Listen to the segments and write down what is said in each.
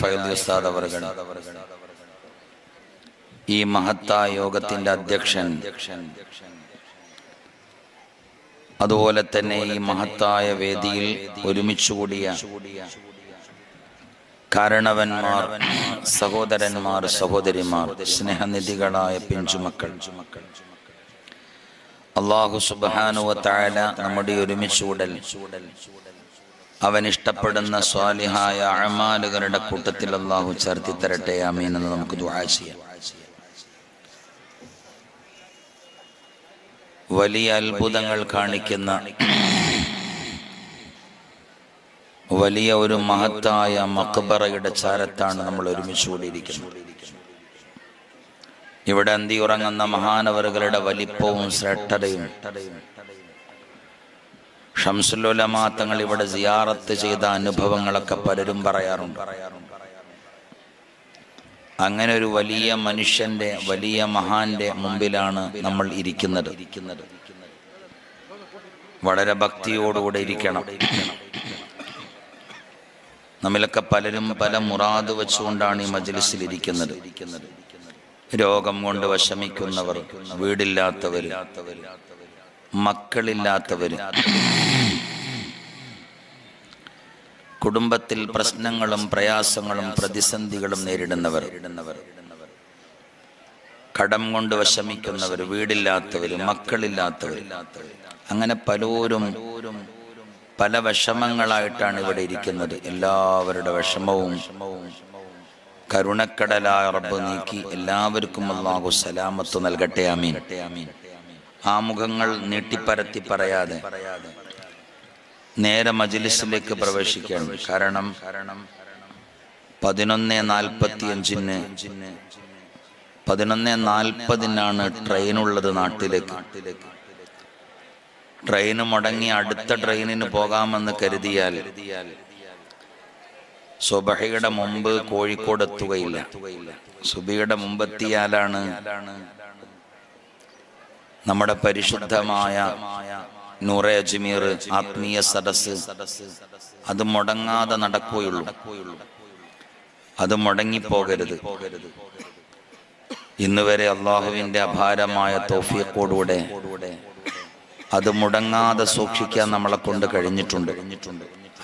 ഫൈദി ഉസ്താദ് അവർകൾ, ഈ മഹത്തായ യോഗത്തിന്റെ അധ്യക്ഷൻ, അതുപോലെ തന്നെ ഈ മഹത്തായ വേദിയിൽ ഒരുമിച്ചുകൂടിയ കാരണവന്മാർ, സഹോദരന്മാർ, സഹോദരിമാർ, സ്നേഹനിധികളായ പിഞ്ചുമക്കൾ, അല്ലാഹു സുബ്ഹാനഹു വ തആല നമ്മുടെ ഒരുമിച്ചുകൂടൽ അവൻ ഇഷ്ടപ്പെടുന്ന സ്വാലിഹായ അഅമാലുകളുടെ കൂട്ടത്തിൽ അല്ലാഹു ചേർത്തി തരട്ടെ. ആമീൻ എന്ന് നമുക്ക് ദുആ ചെയ്യാം. വലിയ അത്ഭുതങ്ങൾ കാണിക്കുന്ന വലിയ ഒരു മഹത്തായ മഖ്ബറയുടെ ചാരത്താണ് നമ്മൾ ഒരുമിച്ച് കൂടിയിരിക്കുന്നത്. ഇവിടെ അന്തിയുറങ്ങുന്ന മഹാനവറുകളുടെ വലിപ്പവും ശ്രേഷ്ഠതയും ശംസുൽ ഉലമാ തങ്ങൾ ഇവിടെ സിയാറത്ത് ചെയ്ത അനുഭവങ്ങളൊക്കെ പലരും പറയാറുണ്ട്. അങ്ങനെ ഒരു വലിയ മനുഷ്യന്റെ, വലിയ മഹാന്റെ മുമ്പിലാണ് നമ്മൾ ഇരിക്കുന്നത്. വളരെ ഭക്തിയോടുകൂടെ ഇരിക്കണം. നമ്മിലൊക്കെ പലരും പല മുറാദ് വെച്ചുകൊണ്ടാണ് ഈ മജ്ലിസിൽ ഇരിക്കുന്നത്. രോഗം കൊണ്ട് വിഷമിക്കുന്നവർ, വീടില്ലാത്തവർ, മക്കളില്ലാത്തവർ, കുടുംബത്തിൽ പ്രശ്നങ്ങളും പ്രയാസങ്ങളും പ്രതിസന്ധികളും നേരിടുന്നവർ, കടം കൊണ്ട് വിഷമിക്കുന്നവർ, വീടില്ലാത്തവർ, മക്കളില്ലാത്തവർ, അങ്ങനെ പലരും പല വിഷമങ്ങളായിട്ടാണ് ഇവിടെ ഇരിക്കുന്നത്. എല്ലാവരുടെ വിഷമവും കരുണക്കടലായ റബ്ബ് നീക്കി എല്ലാവർക്കും അല്ലാഹു സലാമത്ത് നൽകട്ടെ. ആമീൻ. ആ മുഖങ്ങൾ നീട്ടിപ്പരത്തി പറയാതെ നേരെ മജ്ലിസിലേക്ക് പ്രവേശിക്കണം. കാരണം 11:45 11:40 ട്രെയിനുള്ളത് നാട്ടിലേക്ക്. ട്രെയിന് മുടങ്ങി അടുത്ത ട്രെയിനിന് പോകാമെന്ന് കരുതിയാൽ സുബഹിയുടെ മുമ്പ് കോഴിക്കോട് എത്തുകയില്ല. സുബഹിയുടെ മുമ്പെത്തിയാലാണ് നമ്മുടെ പരിശുദ്ധമായ നൂറെ അജ്മീർ ആത്മീയ സദസ് അത് മുടങ്ങാതെ നടക്കുകയുള്ളൂ. അത് മുടങ്ങിപ്പോകരുത്. ഇന്ന് വരെ അള്ളാഹുവിന്റെ അപാരമായ തൗഫീഖോടുകൂടെ അത് മുടങ്ങാതെ സൂക്ഷിക്കാൻ നമ്മളെ കൊണ്ട് കഴിഞ്ഞിട്ടുണ്ട്.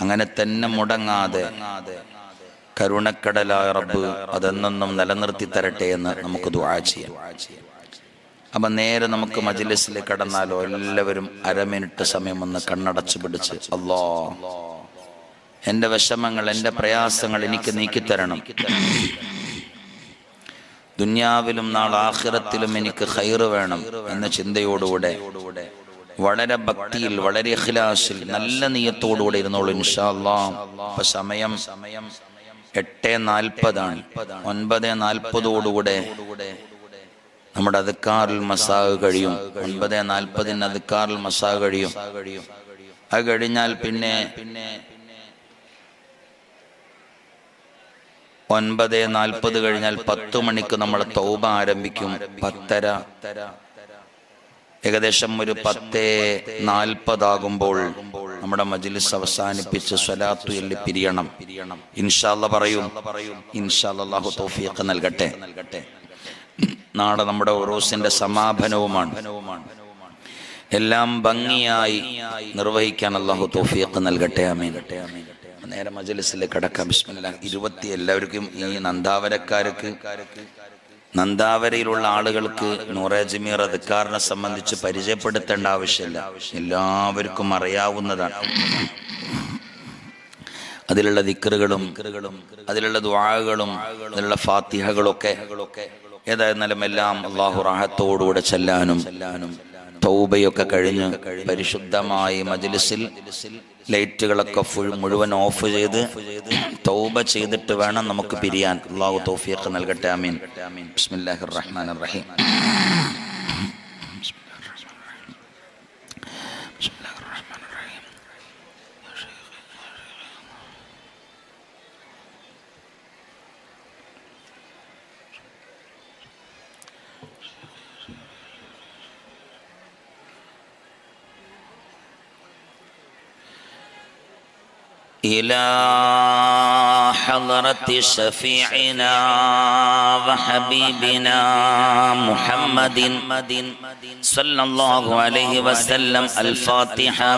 അങ്ങനെ തന്നെ മുടങ്ങാതെ കരുണക്കടലായ റബ്ബ് അതെന്നും നിലനിർത്തി തരട്ടെ എന്ന് നമുക്ക് ദുആ ചെയ്യാം. അപ്പൊ നേരെ നമുക്ക് മജ്ലിസിൽ കടന്നാലോ? എല്ലാവരും അരമിനിറ്റ് സമയം ഒന്ന് കണ്ണടച്ചു പിടിച്ച്, അല്ലാഹ് എൻ്റെ വിഷമങ്ങൾ, എൻ്റെ പ്രയാസങ്ങൾ എനിക്ക് നീക്കിത്തരണം. ദുനിയാവിലും നാളെ ആഖിറത്തിലും എനിക്ക് ഖൈറ് വേണം എന്ന ചിന്തയോടുകൂടെ വളരെ ഭക്തിയിൽ, വളരെ ഇഖ്ലാസിൽ, നല്ല നിയ്യത്തോടുകൂടെ ഇരുന്നോളൂ ഇൻഷാ അല്ലാഹ്. ഇപ്പൊ സമയം 8:40 9:40 നമ്മുടെ അദ്കാറുൽ മസാഹ് കഴിയും. 9:40 അദ്കാറുൽ മസാഹ് കഴിയും. അത് കഴിഞ്ഞാൽ പിന്നെ 9:40 കഴിഞ്ഞാൽ 10 മണിക്ക് നമ്മൾ തൗബ ആരംഭിക്കും. 10:30 ഏകദേശം ഒരു 10:40 ആകുമ്പോൾ നമ്മുടെ മജ്ലിസ് അവസാനിപ്പിച്ച് സ്വലാത്തു ചൊല്ലി പിരിയണം. ഇൻഷാ അല്ലാഹ് പറയും. ഇൻഷാ അല്ലാഹ് അല്ലാഹു തൗഫീഖ് നൽകട്ടെ. നാളെ നമ്മുടെ ഉറൂസിന്റെ സമാപനവുമാണ്. എല്ലാം ഭംഗിയായി നിർവഹിക്കാൻ അല്ലാഹു തൗഫീഖ് നൽകട്ടെ. ആമീൻ. നേരെ മജ്ലിസിലേക്ക് കടക്കാം. ബിസ്മില്ലാഹ്. എല്ലാവർക്കും, ഈ നന്ദാവരക്കാർക്ക്, നന്ദാവരയിലുള്ള ആളുകൾക്ക് നൂറെ അജ്മീർ അദ്കാറിനെ സംബന്ധിച്ച് പരിചയപ്പെടുത്തേണ്ട ആവശ്യമില്ല. എല്ലാവർക്കും അറിയാവുന്നതാണ്. അതിലുള്ള ദിക്റുകളും അതിലുള്ള ദുആകളും അതിലുള്ള ഫാത്തിഹകളൊക്കെ ഏതായിരുന്നാലും എല്ലാം അല്ലാഹു റാഹത്തോടുകൂടെ ചെല്ലാനും തൗബയൊക്കെ കഴിഞ്ഞ് പരിശുദ്ധമായി മജ്ലിസിൽ ലൈറ്റുകളൊക്കെ മുഴുവൻ ഓഫ് ചെയ്ത് തൗബ ചെയ്തിട്ട് വേണം നമുക്ക് പിരിയാൻ. അല്ലാഹു തൗഫീഖ് നൽകട്ടെ. ആമീൻ. ബിസ്മില്ലാഹിർ റഹ്മാനിർ റഹീം. إلى حضرة شفيعنا وحبيبنا محمد صلى الله عليه وسلم. الفاتحة.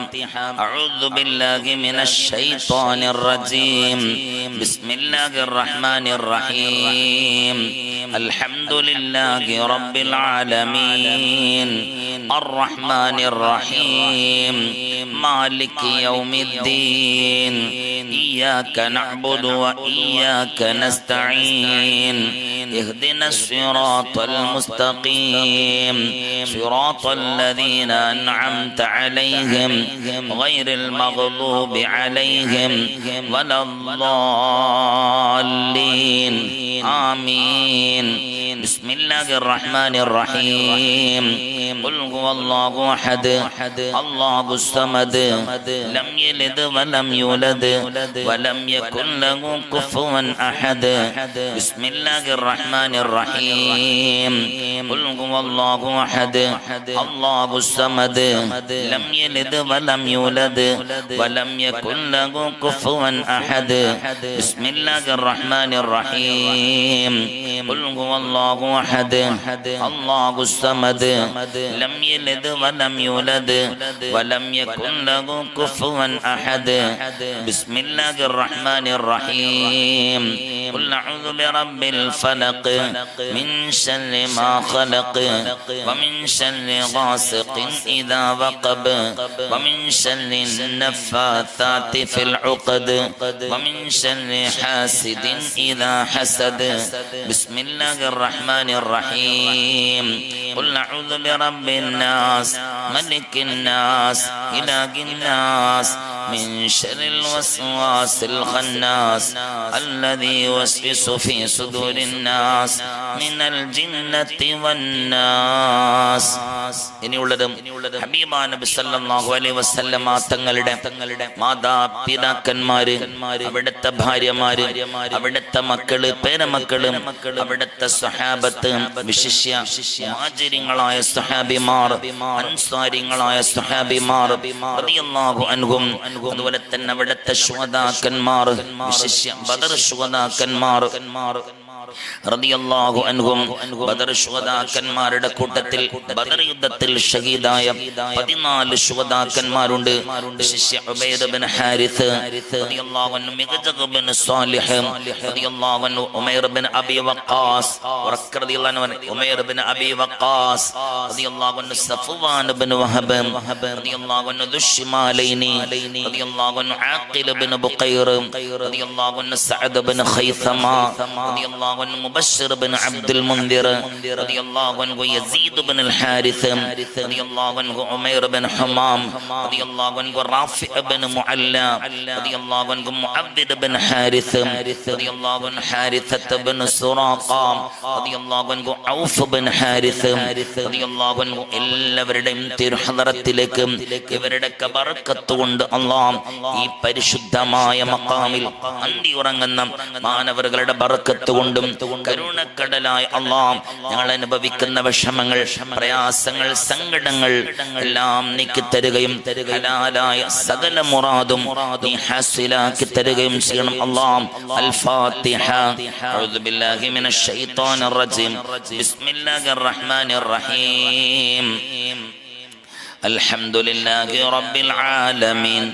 أعوذ بالله من الشيطان الرجيم. بسم الله الرحمن الرحيم. الحمد لله رب العالمين الرحمن الرحيم مالك يوم الدين إياك نعبد وإياك نستعين اهدنا الصراط المستقيم صراط الذين أنعمت عليهم غير المغضوب عليهم ولا الضالين آمين. بسم الله الرحمن الرحيم. قل هو الله أحد الله الصمد لم يلد ولم يولد ولم يكن له كفوا أحد. بسم الله الرحمن الرحيم. قل هو الله أحد الله الصمد لم يلد ولم يولد ولم يكن له كفوا أحد. بسم الله الرحمن الرحيم. قل هو الله أحد الله الصمد لم يلد ولم يولد ولم يكن له كفوا أحد. بسم الله الرحمن الرحيم. قل أعوذ برب الفلق من شر ما خلق ومن شر غاسق إذا وقب ومن شر النفاثات في العقد ومن شر حاسد إذا حسد. بسم الله الرحمن الرحيم. قل أعوذ برب الناس ملك الناس إله الناس من شر الوسواس الخناس الذي يوسوس في صدور الناس من الجنة والناس. ഇനിയുള്ളതും ഹബീബായ നബി സല്ലല്ലാഹു അലൈഹി വസല്ലമ തങ്ങളുടെ മാതാപിതാക്കന്മാര്, അവിടുത്തെ ഭാര്യമാര്, അവിടുത്തെ മക്കള്, പേരമക്കളും, അവിടുത്തെ സ്വഹാബത്ത്, വിശിഷ്യ മുഹാജിരിങ്ങളായ സ്വഹാബിമാർ, അൻസാരികളായ സ്വഹാബിമാർ റളിയല്ലാഹു അൻഹും, അതുപോലെ തന്നെ അവിടുത്തെ ശുഹദാക്കന്മാർ, വിശിഷ്യ ബദർ ശുഹദാക്കന്മാർ റളിയല്ലാഹു അൻഹും, ബദർ ശുഹദാക്കന്മാരുടെ കൂട്ടത്തിൽ ബദർ യുദ്ധത്തിൽ ഷഹീദായ 14 ശുഹദാക്കന്മാരുണ്ട്. വിശിഷ്യ ഉബൈദ് ബിൻ ഹാരിസ് റളിയല്ലാഹു അൻഹു, മിഖ്ജദ് ബിൻ സാലിഹ് റളിയല്ലാഹു അൻഹു, ഉമൈർ ബിൻ അബി വഖാസ് റളിയല്ലാഹു അൻഹു, ഉമൈർ ബിൻ അബി വഖാസ് റളിയല്ലാഹു അൻഹു, സഫ്വാൻ ബിൻ വഹബ് റളിയല്ലാഹു അൻഹു, ദുശ്ശിമാലൈനി റളിയല്ലാഹു അൻഹു, ആഖിൽ ബിൻ ബുഖൈർ റളിയല്ലാഹു അൻഹു, സഅദ് ബിൻ ഖൈസമ റളിയല്ലാഹു അൻഹു, മുബശ്ശിർ ബിൻ അബ്ദുൽ മുൻദിർ റളിയല്ലാഹു അൻഹു, യസീദ് ബിൻ അൽ ഹാരിസ് റളിയല്ലാഹു അൻഹു, ഉമൈർ ബിൻ ഹമാം റളിയല്ലാഹു അൻഹു, റാഫി ബിൻ മുഅല്ല റളിയല്ലാഹു അൻഹു, മുഅബ്ബിദ് ബിൻ ഹാരിസ് റളിയല്ലാഹു അൻഹു, ഹാരിസത്ത് ബിൻ സുറാഖ റളിയല്ലാഹു അൻഹു, ഔഫ് ബിൻ ഹാരിസ് റളിയല്ലാഹു അൻഹു. എല്ലാവരുടെയും തിരുഹദറത്തിലേക്ക് ഇവരുടെ ബറക്കത്ത് കൊണ്ട് അല്ലാഹ് ഈ പരിശുദ്ധമായ മഖാമിൽ അന്തി ഉറങ്ങുന്ന മാനവരുടെ ബറക്കത്ത് കൊണ്ടും കരുണക്കടലായ അല്ലാഹ് ഞങ്ങൾ അനുഭവിക്കുന്ന വിഷമങ്ങൾ, പ്രയാസങ്ങൾ, സങ്കടങ്ങൾ എല്ലാം നീക്കി തരുകയും ഹലാലായ സകല മുറാദും നീ ഹാസിലാക്കി തരുകയും ചെയ്യണം അല്ലാഹ്. അൽ ഫാത്തിഹ. അഊദു ബില്ലാഹി മിനശ് ശൈത്വാനിർ റജീം. ബിസ്മില്ലാഹിർ റഹ്മാനിർ റഹീം. الحمد لله رب العالمين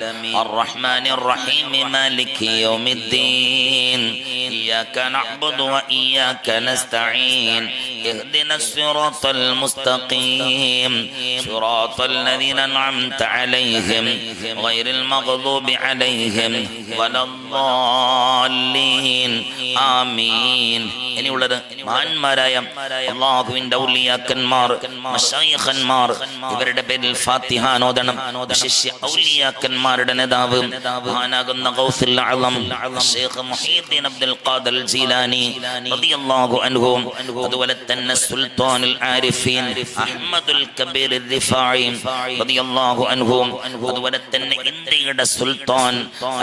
الرحمن الرحيم مالك يوم الدين إياك نعبد وإياك نستعين اهدنا الصراط المستقيم صراط الذين أنعمت عليهم غير المغضوب عليهم ولا الضالين آمين. ഇനിയുള്ളത് മഹാന്മാരായ അല്ലാഹുവിന്റെ ഔലിയാക്കന്മാർ, മശായിഖന്മാർ, ഇവരുടെ പേരിൽ ഫാത്തിഹ ഓതണം. വിശിഷ്യ ഔലിയാക്കന്മാരുടെ നേതാവ് മഹാനാകുന്ന ഗൗസുൽ അഅ്ലം ശൈഖ് മുഹീദ്ദീൻ അബ്ദുൽ ഖാദിർ ജീലാനി റളിയല്ലാഹു അൻഹു, അതുപോലെ തന്നെ സുൽത്താനുൽ ആരിഫീൻ അഹ്മദുൽ കബീർ റിഫായി റളിയല്ലാഹു അൻഹു, അതുപോലെ തന്നെ ഇന്ത്യയുടെ സുൽത്താൻ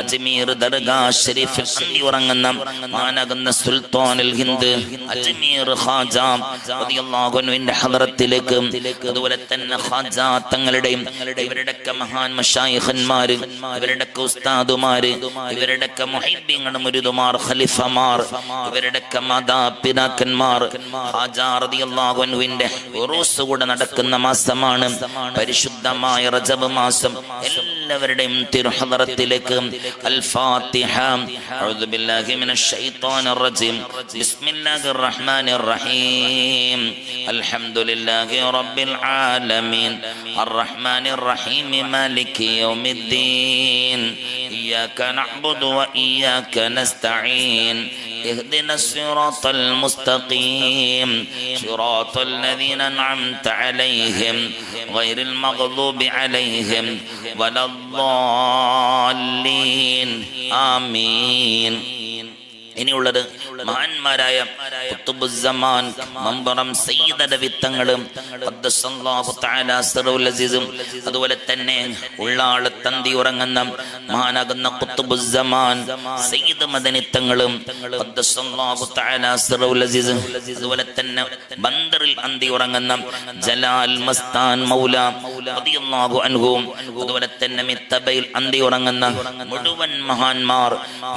അജ്മീർ ദർഗാ ഷരീഫിൽ അന്തി ഉറങ്ങുന്ന മഹാനാകുന്ന സുൽത്താനുൽ ഹിന്ദ് ഹിന്ദ് അജ്മീർ ഖാജ റളിയല്ലാഹു അൻഹുവിന്റെ ഹദറത്തിലേക്ക്, അതുപോലെ തന്നെ ഖാജ തങ്ങളുടെയും ഇവരുടെയൊക്കെ മഹാൻ മശായിഖന്മാർ, ഇവരുടെയൊക്കെ ഉസ്താദുമാര്, ഇവരുടെയൊക്കെ മുഹിബ്ബീങ്ങളും മുരിദുമാർ, ഖലീഫമാർ, ഇവരുടെയൊക്കെ മാതാപിതാക്കന്മാർ ഖാജ റളിയല്ലാഹു അൻഹുവിന്റെ ഉറൂസ് കൂടെ നടക്കുന്ന മാസമാണ് പരിശുദ്ധമായ റജബ് മാസം. എല്ലാവരുടെയും തിരുഹദറത്തിലേക്ക് അൽ ഫാത്തിഹ. അഊദു ബില്ലാഹി മിനശ് ശൈത്വാനിർ റജീം. ബിസ്മില്ലാഹിർ റഹ്മാനിർ റഹീം. അൽഹംദുലില്ലാഹി റബ്ബിൽ ആലമീൻ അർറഹ്മാനിർ റഹീം മാലികി യൗമിദ്ദീൻ ഇയ്യാക നഅ്ബുദു വ ഇയ്യാക നസ്തഈൻ اهدنا الصراط المستقيم صراط الذين أنعمت عليهم غير المغضوب عليهم ولا الضالين آمين. ഇനിയുള്ളത് മഹാന്മാരായ ഖുതുബുസ്സമാൻ മമ്പറം സയ്യിദ് വിത്തങ്ങളും ഖദ്ദസല്ലാഹു തആല സിറുൽ അസീസും, അതുപോലെ തന്നെ ഉള്ളാള് തന്തി ഉറങ്ങുന്ന മഹാനാകുന്ന ഖുതുബുസ്സമാൻ സയ്യിദ് മദനിത്തങ്ങളും ഖദ്ദസല്ലാഹു തആല സിറുൽ അസീസ്, അതുപോലെ തന്നെ ബന്ദറിൽ അന്തി ഉറങ്ങുന്ന ജലാൽ മസ്താൻ മൗല റളിയല്ലാഹു അൻഹു, അതുപോലെ തന്നെ മിത്തബയിൽ അന്തി ഉറങ്ങുന്ന മുഴുവൻ മഹാന്മാർ,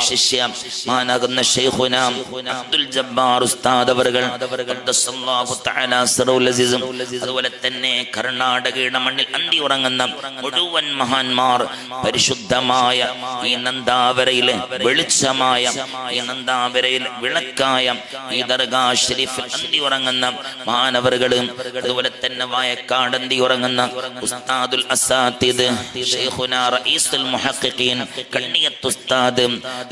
ശിഷ്യ മഹാനാകുന്ന ശൈഖുന അബ്ദുൽ ജബ്ബാർ ഉസ്താദ് അവர்கள் ഖദ്ദസല്ലാഹു തആല സിറുൽ അസീസും, അതുപോലെ തന്നെ കർണാടകയുടെ മണ്ണിൽ അന്തി ഉറങ്ങുന്ന മുഴുവൻ മഹാന്മാർ, പരിശുദ്ധമായ ഈ നന്ദാവരയിലെ വെളിച്ചമായ ഈ നന്ദാവരയിൽ വിളക്കായ ഈ ദർഗാ ഷരീഫിൽ അന്തി ഉറങ്ങുന്ന മഹാനവറുകളും, അതുപോലെ തന്നെ വായക്കാട് അന്തി ഉറങ്ങുന്ന ഉസ്താദുൽ അസാത്തിദ് ശൈഖുന റഈസുൽ മുഹഖഖീൻ കണ്ണിയത്ത് ഉസ്താദ്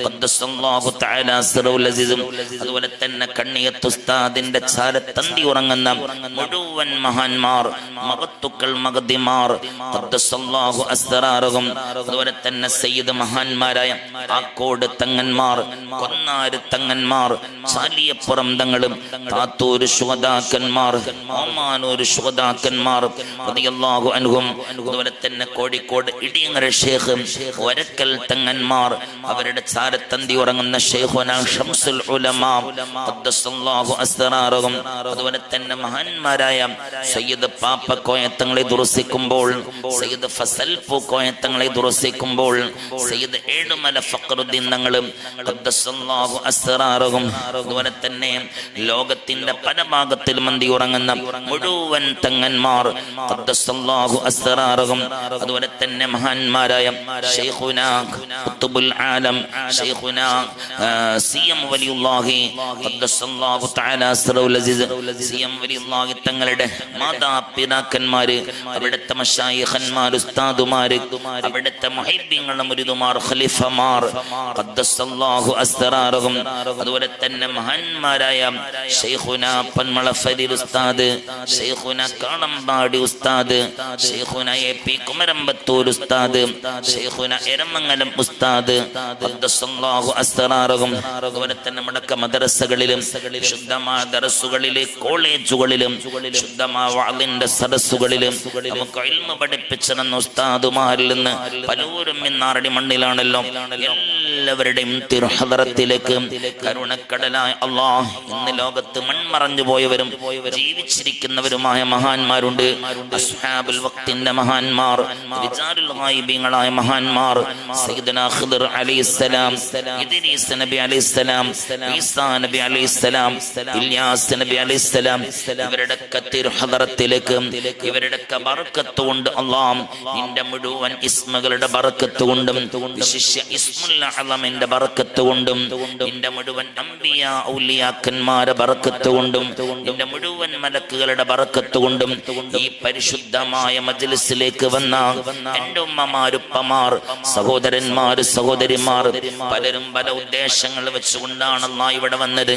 ഖദ്ദസല്ലാഹു തആല സിറുൽ അസീസും, അതുപോലെ തന്നെ കണ്ണിയത്ത് ഉസ്താദിന്റെ ചാരത്തന്തി ഉറങ്ങുന്ന മുഴുവൻ മഹാന്മാർ, മഹത്തുക്കൾ മഖദിമാർ ഖദ്ദസല്ലാഹു അസ്റാറഹും, അതുപോലെ തന്നെ സയ്യിദ് മഹാന്മാരായ ആക്കോട് തങ്ങന്മാർ, കൊന്നാര് തങ്ങന്മാർ, ചാലിയപ്പുറം തങ്ങളും, താത്തൂർ ശുഹദാക്കന്മാർ, ഓമാനൂർ ശുഹദാക്കന്മാർ റളിയല്ലാഹു അൻഹും, അതുപോലെ തന്നെ കോഴിക്കോട് ഇടിയങ്ങര ഷേഖ് വരക്കൽ തങ്ങന്മാർ, അവരുടെ ചാരത്തന്തി ഉറങ്ങുന്ന ശൈഖുന ശംസുൽ ഉലമാ ഖദ്ദസല്ലാഹു അസ്റാറഹും, അതുപോലെ തന്നെ മഹാന്മാരായ സയ്യിദ് പാപ്പ കോയത്തങ്ങളെ ദുറസിക്കുമ്പോൾ, സയ്യിദ് ഫസൽ പൂ കോയത്തങ്ങളെ ദുറസിക്കുമ്പോൾ, സയ്യിദ് ഏഴുമല ഫഖറുദ്ദീൻ തങ്ങളും ഖദ്ദസല്ലാഹു അസ്റാറഹും, അതുപോലെ തന്നെ ലോകത്തിന്റെ പല ഭാഗത്തിലും അന്തി ഉറങ്ങുന്ന മുഴുവൻ തങ്ങന്മാർ ഖദ്ദസല്ലാഹു അസ്റാറഹും, അതുപോലെ തന്നെ മഹാന്മാരായ ശൈഖുന ഖുതുബുൽ ആലം ശൈഖുന സിയം വലിയുല്ലാഹി ഖദ്ദസല്ലാഹു തആല സിറുൽ അസീസ്, സിയം വലിയുല്ലാഹി തങ്ങളുടെ മാതാപിതാക്കന്മാര്, അവിടുത്തെ മശായിഖന്മാർ, ഉസ്താദുമാര്, അവിടുത്തെ മുഹിബ്ബീങ്ങളും മുരിദുമാർ, ഖലീഫമാർ ഖദ്ദസല്ലാഹു അസ്റാറഹും, അതുപോലെ തന്നെ മഹാന്മാരായ ശൈഖുന പന്മള ഫരീദ് ഉസ്താദ്, ശൈഖുന കാളമ്പാടി ഉസ്താദ്, ശൈഖുന എപി കുമരമ്പത്തൂർ ഉസ്താദ്, ശൈഖുന എരമംഗലം ഉസ്താദ് ഖദ്ദസല്ലാഹു അസ്റാറഹും, അതുപോലെ തന്നെ നമ്മുടെ മദ്രസകളിലും ശുദ്ധമായ ദർസുകളിലെ കോളേജുകളിലും ശുദ്ധമായ വഅളിന്റെ സദസ്സുകളിലും നമുക്ക് ഇൽമു പഠിപ്പിച്ചിരുന്ന ഉസ്താദുമാരിൽ നിന്ന് പലരും ഇന്നാറടി മണ്ണിലാണല്ലോ. എല്ലാവരുടെയും തിരുഹദറത്തിലേക്ക് കരുണക്കടലായ അല്ലാഹ് ഇന്ന് ലോകത്ത് മൺമറഞ്ഞു പോയവരും ജീവിച്ചിരിക്കുന്നവരുമായ മഹാന്മാരുണ്ട്. അസ്ഹാബുൽ വഖ്തിന്റെ മഹാന്മാർ, റിജാലുൽ ഗൈബികളായ മഹാന്മാർ, സയ്യിദുനാ ഖിദ്ർ അലൈഹിസ്സലാം, ഇദ്രീസ് നബി അലൈഹിസ്സലാം, ഈസാ നബി അലൈഹിസ്സലാം, ഇല്യാസ് നബി അലൈഹിസ്സലാം, ഇവരുടെ തിരുഹദറത്തിലേക്ക് ഇവരുടെ ബർക്കത്ത് കൊണ്ട് അല്ലാഹ് നിന്റെ മുഴുവൻ ഇസ്മുകളുടെ ബർക്കത്ത് കൊണ്ടും വിശിഷ്യ ഇസ്മുൽ അഅ്ലമിന്റെ ബർക്കത്ത് കൊണ്ടും നിന്റെ മുഴുവൻ അംബിയാ ഔലിയാക്കന്മാരുടെ ബർക്കത്ത് കൊണ്ടും നിന്റെ മുഴുവൻ മലക്കുകളുടെ ബർക്കത്ത് കൊണ്ടും ഈ പരിശുദ്ധമായ മജ്ലിസിലേക്ക് വന്ന എൻ്റെ ഉമ്മമാരുപ്പമാർ, സഹോദരന്മാർ, സഹോദരിമാർ, പലരും പല ഉദ്ദേശങ്ങൾ വെച്ചുകൊണ്ടാണ് അല്ലാഹ് ഇവിടെ വന്നത്.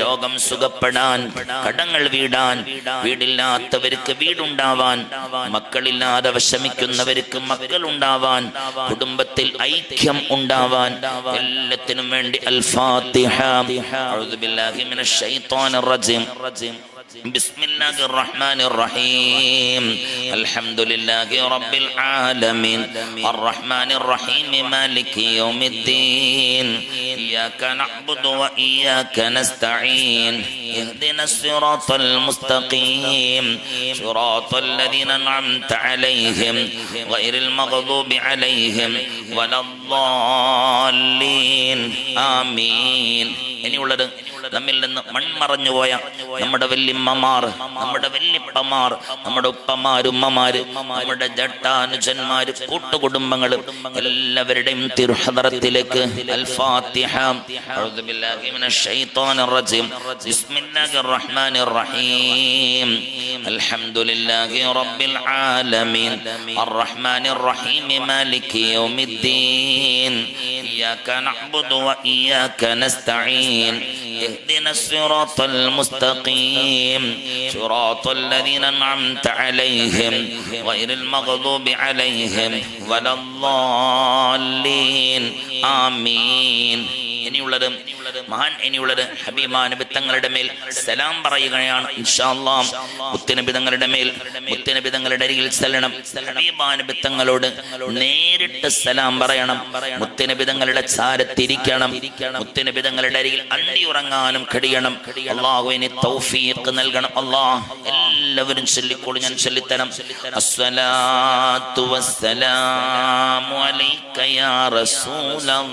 രോഗം സുഖപ്പെടാൻ, കടങ്ങൾ വീടാൻ, വീടില്ലാത്തവർക്ക് വീടുണ്ടാവാൻ, മക്കളില്ലാതെ വിഷമിക്കുന്നവർക്ക് മക്കൾ ഉണ്ടാവാൻ, കുടുംബത്തിൽ ഐക്യം ഉണ്ടാവാൻ, എല്ലാത്തിനും വേണ്ടി അൽ ഫാത്തിഹ. അഊദു ബില്ലാഹി മിനശ് ശൈത്വാനിർ റജീം. ബിസ്മില്ലാഹിർ റഹ്മാനിർ റഹീം അൽഹംദുലില്ലാഹി റബ്ബിൽ ആലമീൻ അർറഹ്മാനിർ റഹീം മാലികി യൗമിദ്ദീൻ ഇയ്യാക നഅ്ബുദു വ ഇയ്യാക നസ്തഈൻ ഇഹ്ദിനസ് സിറാത്തൽ മുസ്തഖീം സിറാത്തൽ ലദീന അൻഅംത അലൈഹിം ഗൈറിൽ മഗ്ദൂബി അലൈഹിം വലദ്ദാല്ലീൻ ആമീൻ. ഇനിയുള്ളത് നമ്മിൽ നിന്ന് മൺമറഞ്ഞുപോയ നമ്മുടെ വല്യമ്മമാർ, നമ്മുടെ വല്യപ്പമാർ, നമ്മുടെ ഉപ്പമാരുമ്മമാര്, നമ്മുടെ ജട്ടാനുജന്മാര്, കൂട്ടുകുടുംബങ്ങള് എല്ലാവരുടെയും തിരുഹദറത്തിലേക്ക് അൽ-ഫാത്തിഹ. അഊദു ബില്ലാഹി മിനശ് ശൈത്വാനിർ റജീം. ബിസ്മില്ലാഹിർ റഹ്മാനിർ റഹീം അൽഹംദുലില്ലാഹി റബ്ബിൽ ആലമീൻ അർറഹ്മാനിർ റഹീം മാലികി യൗമിദ്ദീൻ ഇയ്യാക നഅ്ബുദു വ ഇയ്യാക നസ്തഈൻ اهدنا الصراط المستقيم صراط الذين أنعمت عليهم غير المغضوب عليهم ولا الضالين آمين. ഇനിയുള്ളത് ഹബീബാൻ നബി തങ്ങളുടെ മേൽ സലാം പറയുകയാണ് ഇൻഷാ അല്ലാഹ്. മുത്തുനബി തങ്ങളുടെ മേൽ, മുത്തുനബി തങ്ങളുടെ അരികിൽ ചെല്ലണം. ഹബീബാൻ നബി തങ്ങളോട് നേരിട്ട് സലാം പറയണം. മുത്തുനബി തങ്ങളുടെ ചാരത്തിരിക്കണം. മുത്തുനബി തങ്ങളുടെ അരികിൽ അന്തിയുറങ്ങാനും കഴിയണം. അല്ലാഹുവിന് തൗഫീഖ് നൽകണം. അല്ലാഹ് എല്ലാവരും ചൊല്ലിക്കോളൂ, ഞാൻ ചൊല്ലിത്തരാം. അസ്സലാത്തു വസ്സലാമു അലൈക യാ റസൂലല്ലാഹ്.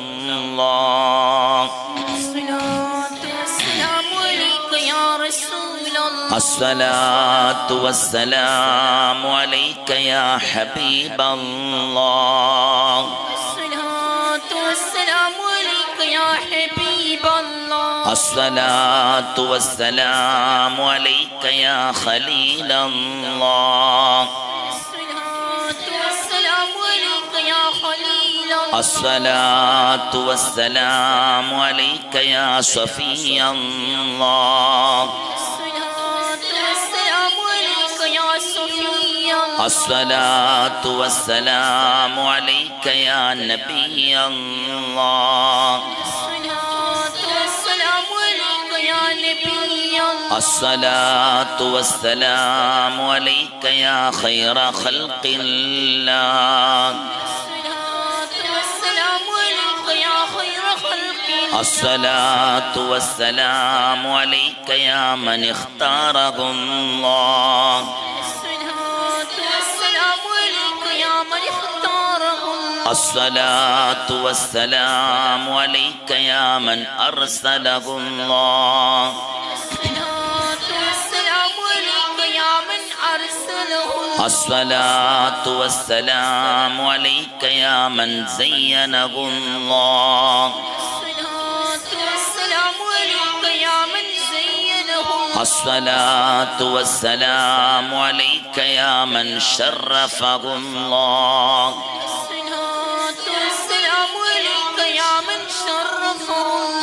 الصلاة والسلام عليك يا حبيب الله. الصلاة والسلام عليك يا حبيب الله. الصلاة والسلام عليك يا خليل الله. الصلاة والسلام عليك يا صفي الله. الصلاة والسلام عليك يا نبي الله. الصلاة والسلام عليك يا خير خلق الله. الصلاة والسلام عليك يا من اختاره الله. الصلاة والسلام عليك يا من أرسله الله. الصلاة والسلام عليك يا من زينه الله. الصلاة والسلام عليك يا من شرفه الله.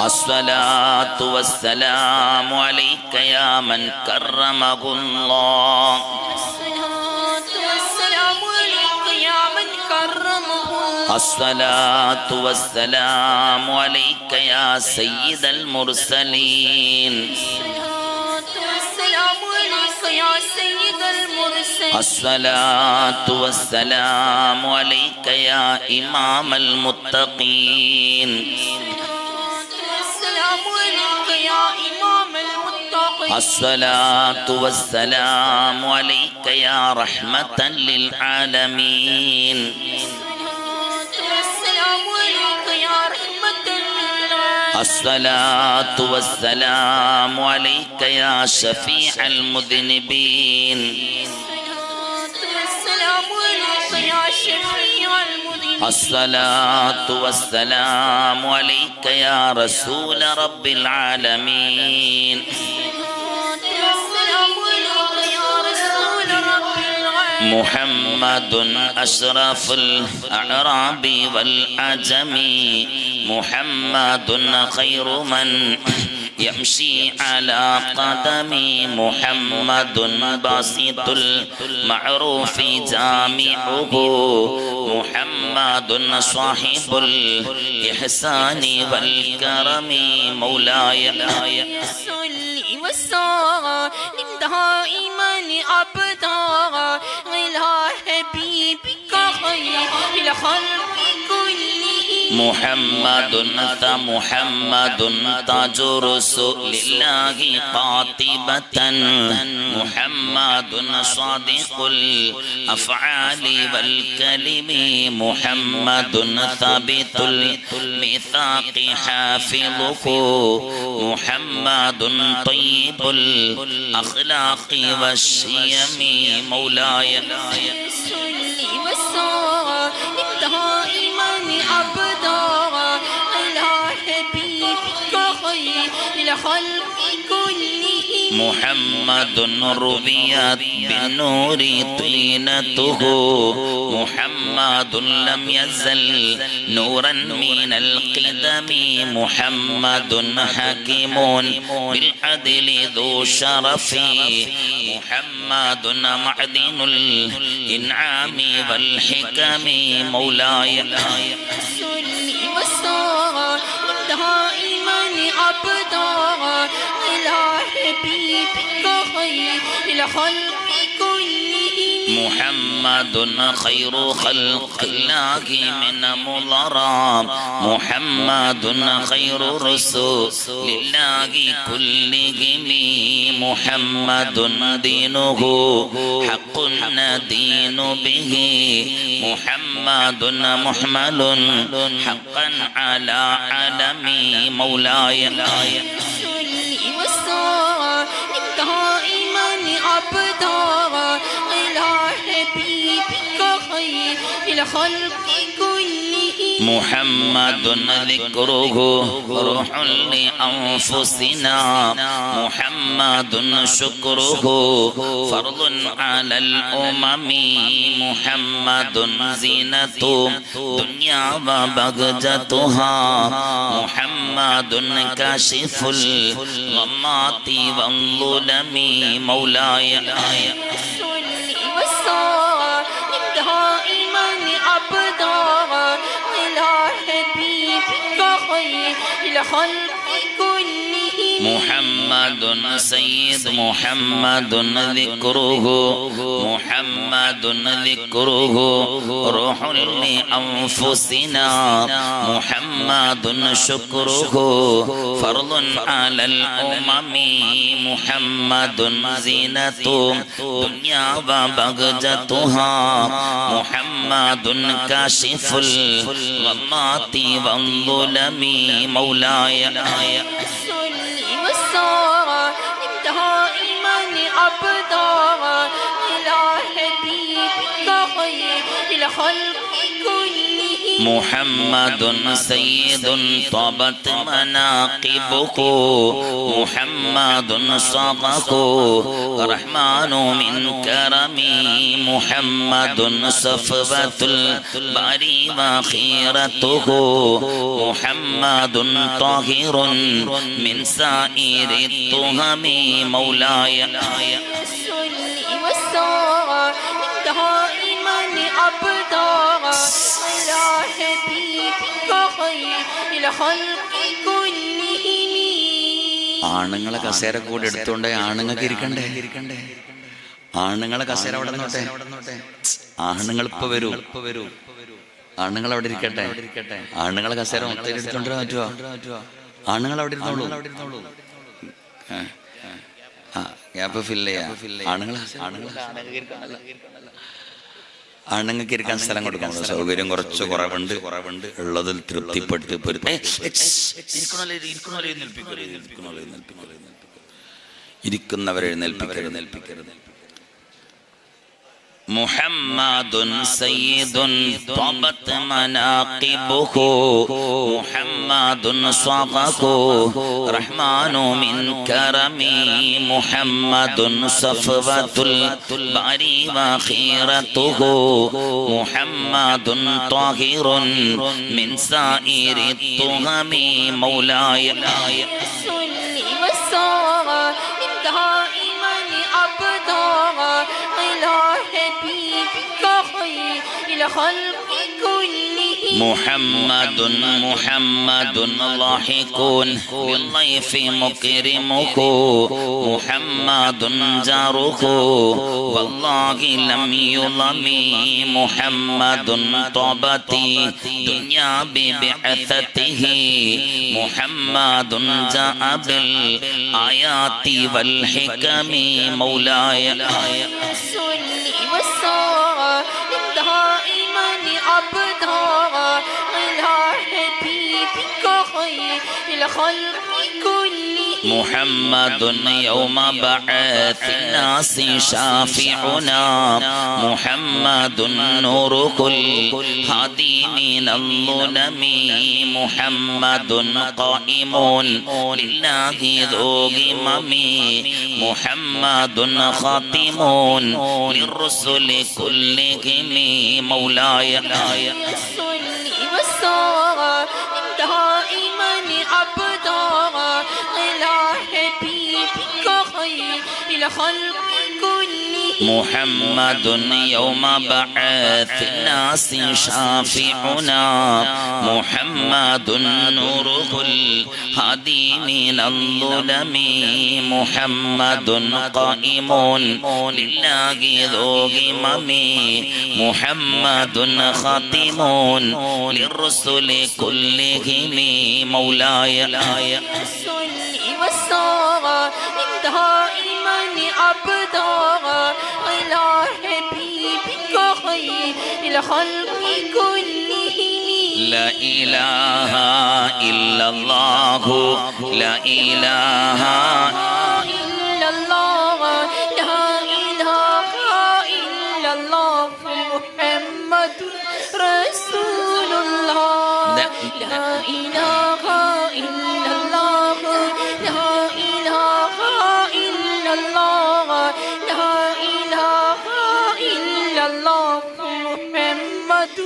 الصلاة والسلام عليك يا من كرمه الله. الصلاة والسلام عليك يا سيد المرسلين. الصلاة والسلام عليك يا إمام المتقين. الصلاة والسلام عليك يا رحمة للعالمين. الصلاة والسلام عليك يا شفيع المذنبين. الصلاة والسلام عليك يا رسول رب العالمين. محمد أشرف الأعراب والأعجم. محمد خير من يمشي على قدمي محمد باسط المعروف جامعه محمد صاحب الإحسان والكرم مولاي صل وسلم دائما أبدا على حبيبك خير الخلق محمد محمد تاج رسول الله قاطبة محمد صادق الأفعال والكلم محمد ثابت الميثاق حافظه محمد طيب الأخلاق والشيم مولاي صل وسلم دائما أبدا على حبيبك خير الخلق كلهم محمد ربيت بالنور طينته محمد لم يزل نورا من القدم محمد حكيم بالعدل ذو شرف محمد معدن الإنعام والحكم مولاي صل وسلم دائما أبدا على حبيبك خير الخلق كلهم محمد خير خلق الله من مضرام محمد خير رسول الله كلهم محمد دينه حق ندين به محمد محمل حقا على علمي مولاي صل وسلم دائما أبدا على حبيبك خير الخلق كلهم محمد ذكره روح لأنفسنا محمد شكره فرض على الأمم محمد زينة دنيا وبهجتها محمد كاشف الغمات والظلم مولاي صل وسلم دائما أبدا على حبيبك خير الخلق كلهم محمد سيد محمد ذكره محمد ذكره روح لأنفسنا محمد شكره فرض على الأمم محمد زينة دنيا وبهجتها محمد كاشف الغمات والظلم مولاي صل وسلم دائما أبدا على حبيبك خير الخلق كلهم محمد سيد طابت مناقبه محمد صاغه الرحمن من كرمه محمد صفوة الباري وخيرته محمد طاهر من سائر التهم مولاي صل وسلم دائما أبدا على حبيبك خير الخلق كلهم ആണുങ്ങളെ കസേര കൂടെ എടുത്തോണ്ട് ആണുങ്ങൾക്ക് ഇരിക്കണ്ടേ ആണുങ്ങളെ കസേര അവിടെ നിന്നോട്ടെ ആണുങ്ങൾ ഇപ്പൊ വരൂ ആണുങ്ങൾ അവിടെ ഇരിക്കട്ടെ ആണുങ്ങളെ കസേര മൊത്തം എടുത്തോണ്ട് പറ്റുമോ ആണുങ്ങൾ അവിടെ ഇരുന്നോളൂ ഗ്യാപ്പ് ഫില്ല് ചെയ്യാം ആണുങ്ങൾക്ക് ഇരിക്കാൻ സ്ഥലം കൊടുക്കണം സൗകര്യം കുറച്ച് കുറവുണ്ട് ഉള്ളതിൽ തൃപ്തിപ്പെട്ട് ഇരിക്കുന്നവരെ എഴുന്നേൽപ്പിക്കരുത് محمد سيد طابت مناقبه محمد صاغه رحمن من كرمه محمد صفوة الباري وخيرته محمد طاهر من سائر التهم مولاي صل الخلق كلهم محمد ضاحكون للضيف مكرمه محمد جاره والله لم يظلم محمد طابتي دنيا ببعثته محمد جاء بالآيات والحكم مولاي صل وسلم دائما أبدا على حبيبك خير الخلق كلهم محمد يوم بعث الناس شافعنا محمد نور الهادي من الظلم محمد قائم لله ذو غمم محمد خاتم للرسل كلهم مولاي صل وسلم دائما أبدا على حبيبك خير الخلق كلهم محمد يوم بعث الناس شافعنا محمد نوره الهادي من الظلم محمد قائم لله ذو غمم محمد خاتم للرسل كلهم مولاي صل وسلم دائما أبدا على حبيبك خير الخلق كلهم لا إله إلا الله لا إله إلا الله لا إله إلا الله محمد رسول الله لا إله إلا الله لا إله إلا الله لا إله إلا الله محمد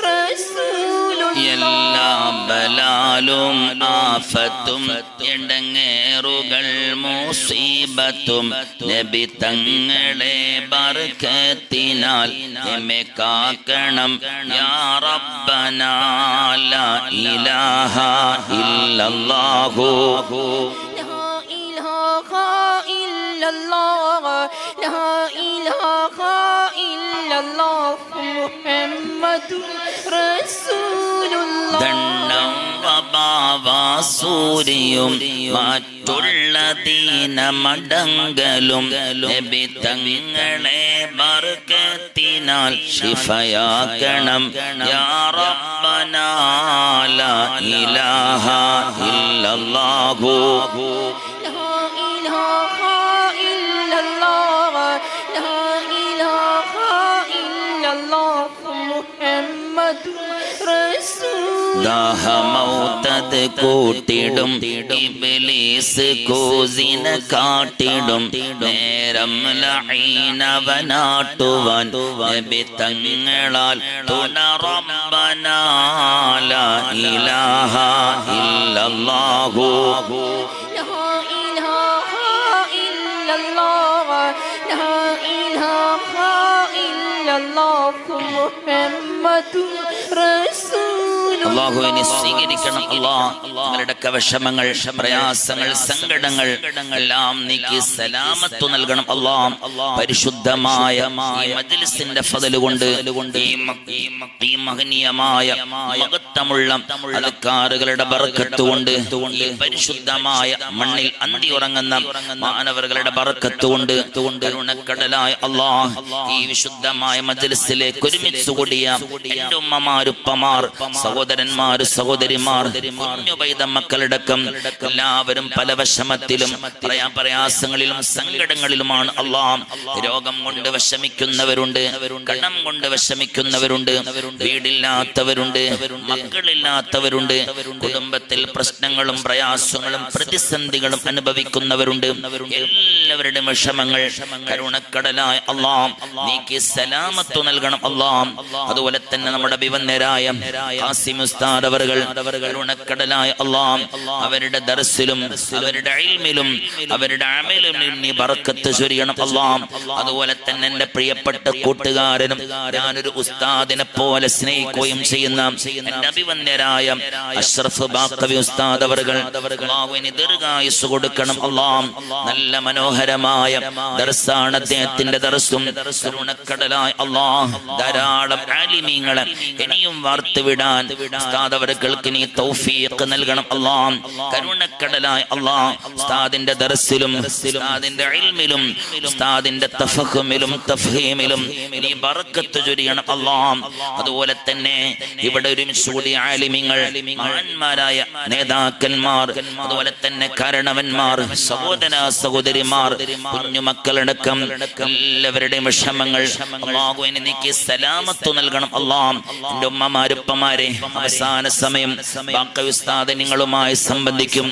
رسول എല്ലാ الله ബലാലും ആഫത്തും ഇടങ്ങേറുകൾ മുസീബത്തും നബി തങ്ങളെ ബർക്കത്തിനാൽ നമ്മെ കാക്കണം യാ റബ്ബനാ ലാ ഇലാഹ ഇല്ലല്ലാഹു لا إله إلا الله لا إله إلا الله محمد رسول الله ദണ്ഡം വബാവാസൂരിയും മറ്റുള്ള ദീനമടങ്കലും നബി തങ്ങളെ ബർക്കത്തിനാൽ ശിഫയാക്കണം യാ റബ്ബനാ ലാ ഇലാഹ ഇല്ലല്ലാഹു لا إله إلا الله لا إله إلا الله محمد رسول ദാഹമൗതത് കൂട്ടിടും ഇബ്ലീസ് കൂസിന കാട്ടിടും നേരം ലഈനവനാട്ടുവാൻ നബി തങ്ങളാൽ തുന റബ്ബനാ ലാ ഇലാഹ ഇല്ലല്ലാഹു لا إله إلا الله لا إله إلا الله محمد رسول അള്ളാഹുവിനെ സ്വീകരിക്കണം. നിങ്ങളുടെ വിഷമങ്ങൾ, പ്രയാസങ്ങൾ, സങ്കടങ്ങൾ എല്ലാം നീക്കി സലാമത്തു നൽകണം. പരിശുദ്ധമായ ഈ മജ്ലിസിന്റെ ഫضل കൊണ്ട് ഈ മഹനീയമായ മഹത്വമുള്ള അദ്കാറുകളുടെ ബർക്കത്ത് കൊണ്ട് ഈ പരിശുദ്ധമായ മണ്ണിൽ അന്തി ഉറങ്ങുന്ന മാനവരുടെ ബർക്കത്ത് കൊണ്ട് കരുണക്കടലായ അല്ലാഹ് ഈ വിശുദ്ധമായ മജ്ലിസിലേക്ക് ഒരുമിച്ച് കൂടിയ എൻ്റെ ഉമ്മമാരുപ്പമാർ, സഹോദരന്മാര്, സഹോദരിമാർ, കുഞ്ഞുപൈത മക്കളടക്കം എല്ലാവരും പല വിഷമത്തിലും പ്രയാസങ്ങളിലും സങ്കടങ്ങളിലുമാണ്. അല്ലാഹ് രോഗം കൊണ്ട് വിഷമിക്കുന്നവരുണ്ട്, കടം കൊണ്ട് വിഷമിക്കുന്നവരുണ്ട്, വീടില്ലാത്തവരുണ്ട്, മക്കളില്ലാത്തവരുണ്ട്, കുടുംബത്തിൽ പ്രശ്നങ്ങളും പ്രയാസങ്ങളും പ്രതിസന്ധികളും അനുഭവിക്കുന്നവരുണ്ട്. എല്ലാവരുടെയും വിഷമങ്ങൾ കരുണക്കടലായ അല്ലാഹ് നീക്കി സലാമത്തു നൽകണം. അല്ലാഹ് അതുപോലെ തന്നെ നമ്മുടെ അഭിവന്യരായ ഖാസിം ഉസ്താദ് അവர்கள் കരുണക്കടലായ അല്ലാഹ് അവരുടെ ദർസിലും അവരുടെ ഇൽമിലും അവരുടെ അമലിലും നീ ബർക്കത്ത് ചൊരിയണം അല്ലാഹ്. അതുപോലെ തന്നെ എൻ്റെ പ്രിയപ്പെട്ട കൂട്ടുകാരനും ഞാനൊരു ഉസ്താദിനെ പോലെ സ്നേഹിക്കുകയും ചെയ്യുന്ന എൻ്റെ അഭിവന്യരായ അഷ്റഫ് ബാഖവി ഉസ്താദ് അവர்கள் അല്ലാഹുവിന് ദീർഘായുസ്സ് കൊടുക്കണം അല്ലാഹ്. നല്ല മനോഹരമായ ദർസാണ് അദ്ദേഹത്തിന്റെ ദർസും. കരുണക്കടലായ അല്ലാഹ് ധാരാളം ആലിമീങ്ങളെ ഇനിയും വാർത്തുവിടാൻ ഉസ്താദ് അവർക്ക് നീ തൗഫീഖ് നൽകണം അല്ലാഹ്. കരുണക്കടലായ അല്ലാഹ് ഉസ്താദിന്റെ ദർസിലും ഉസ്താദിന്റെ ഇൽമിലും ഉസ്താദിന്റെ തഫഹുമിലും തഫ്ഹീമിലും നീ ബർക്കത്ത് ചൊരിയണം അല്ലാഹ്. അതുപോലെ തന്നെ ഇവിടെ ഒരുമിച്ച് കൂടിയ ആലിമീങ്ങൾ, മഹാന്മാരായ നേതാക്കന്മാർ, അതുപോലെ തന്നെ കാരണവന്മാർ, സഹോദര സഹോദരിമാർ, കുഞ്ഞുമക്കളടക്കം എല്ലാവരുടെയും വിഷമങ്ങൾ അല്ലാഹുവിനെ നീക്കി സലാമത്ത് നൽകണം അല്ലാഹ്. എൻ്റെ ഉമ്മമാരുപ്പമാരെ അവസാന സമയം ബാഖവി ഉസ്താദ് നിങ്ങളുമായി സംബന്ധിക്കും.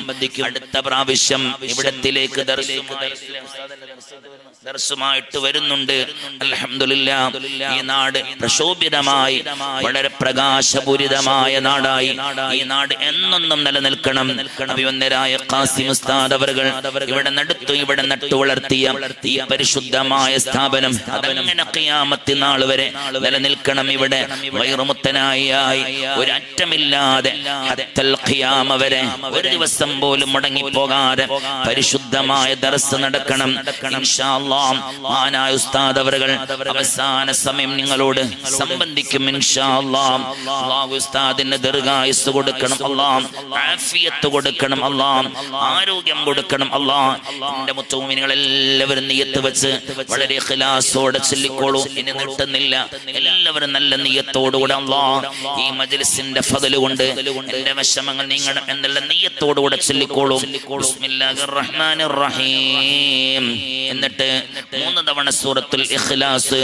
അടുത്ത പ്രാവശ്യം ഇവിടത്തിലേക്ക് ദർസുമായിട്ട് വരുന്നുണ്ട്. അൽഹംദുലില്ലാഹ് ഈ നാട് പ്രശോഭിതമായി വളരെ പ്രകാശപൂരിതമായ നാടായി ഈ നാട് എന്നെന്നും നിലനിൽക്കണം. അഭിവന്ദരായ ഖാസിം ഉസ്താദ് അവர்கள் ഇവിടെ നട്ടു വളർത്തിയ ഈ പരിശുദ്ധമായ സ്ഥാപനം അതങ്ങനെ ഖിയാമത്ത് നാൾ വരെ നിലനിൽക്കണം. ഇവിടെ വൈറുമുത്തനായി ഒരു അറ്റമില്ലാതെ ഹത്തൽ ഖിയാമ വരെ ഒരു ദിവസം പോലും മുടങ്ങിപ്പോകാതെ പരിശുദ്ധമായ ദർസ് നടക്കണം ഇൻഷാ അല്ലാഹ്. മഹാനായ ഉസ്താദ് അവர்கள் അവസാന സമയം നിങ്ങളോട് സംബന്ധിക്കും ഇൻഷാ അല്ലാഹ്. അല്ലാഹു ഉസ്താദിന് ദീർഘായുസ്സ് കൊടുക്കണം അല്ലാഹ്, ആഫിയത്ത് കൊടുക്കണം അല്ലാഹ്, ആരോഗ്യം കൊടുക്കണം അല്ലാഹ്. എൻ്റെ മുത്തുമീനുകൾ എല്ലാവരും നിയ്യത്ത് വെച്ച് വളരെ ഇഖ്ലാസോടെ ചൊല്ലിക്കോളൂ. ഇനി നീട്ടുന്നില്ല. എല്ലാവരും നല്ല നിയ്യത്തോടുകൂടെ അല്ലാഹ് ഈ മജ്ലിസിന്റെ ഫضل കൊണ്ട് എൻ്റെ വിഷമങ്ങൾ നീങ്ങണം എന്നുള്ള നിയ്യത്തോടുകൂടെ ചൊല്ലിക്കോളൂ. ബിസ്മില്ലാഹിർ റഹ്മാനിർ റഹീം. എന്നിട്ട് 3 തവണ സൂറത്തുൽ ഇഖ്ലാസ്,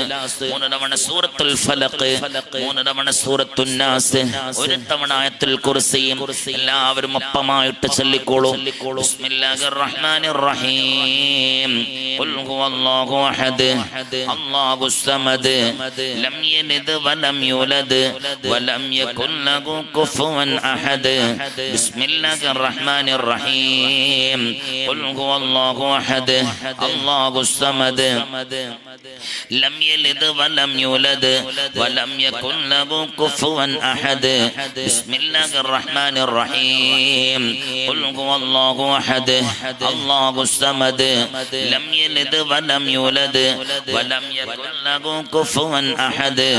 3 തവണ സൂറത്തുൽ ഫലഖ്, 3 തവണ സൂറത്തുൻ നാസ്, 1 തവണ ആയത്തുൽ കുർസി. എല്ലാവരും ഒപ്പമായിട്ട് ചൊല്ലിക്കോളൂ. ബിസ്മില്ലാഹിർ റഹ്മാനിർ റഹീം. ഖുൽ ഹുവല്ലാഹു അഹദ് അല്ലാഹുസ് സമദ് ലം യലിദ് വലം യൂലദ് വലം യകുൽ ലഹു കുഫുവൻ അഹദ്. ബിസ്മില്ലാഹിർ റഹ്മാനിർ റഹീം. ഖുൽ ഹുവല്ലാഹു അഹദ് അല്ലാഹുസ് സമദ് ലം യലിദ് വലം യൂലദ് വലം യകുൽ ലഹു കുഫുവൻ അഹദ്. ബിസ്മില്ലാഹിർ റഹ്മാനിർ റഹീം. ഖുൽ ഹുവല്ലാഹു അഹദ് അല്ലാഹുസ് സമദ് ലം യലിദ് വലം യൂലദ് വലം യകുൽ ലഹു കുഫുവൻ അഹദ്.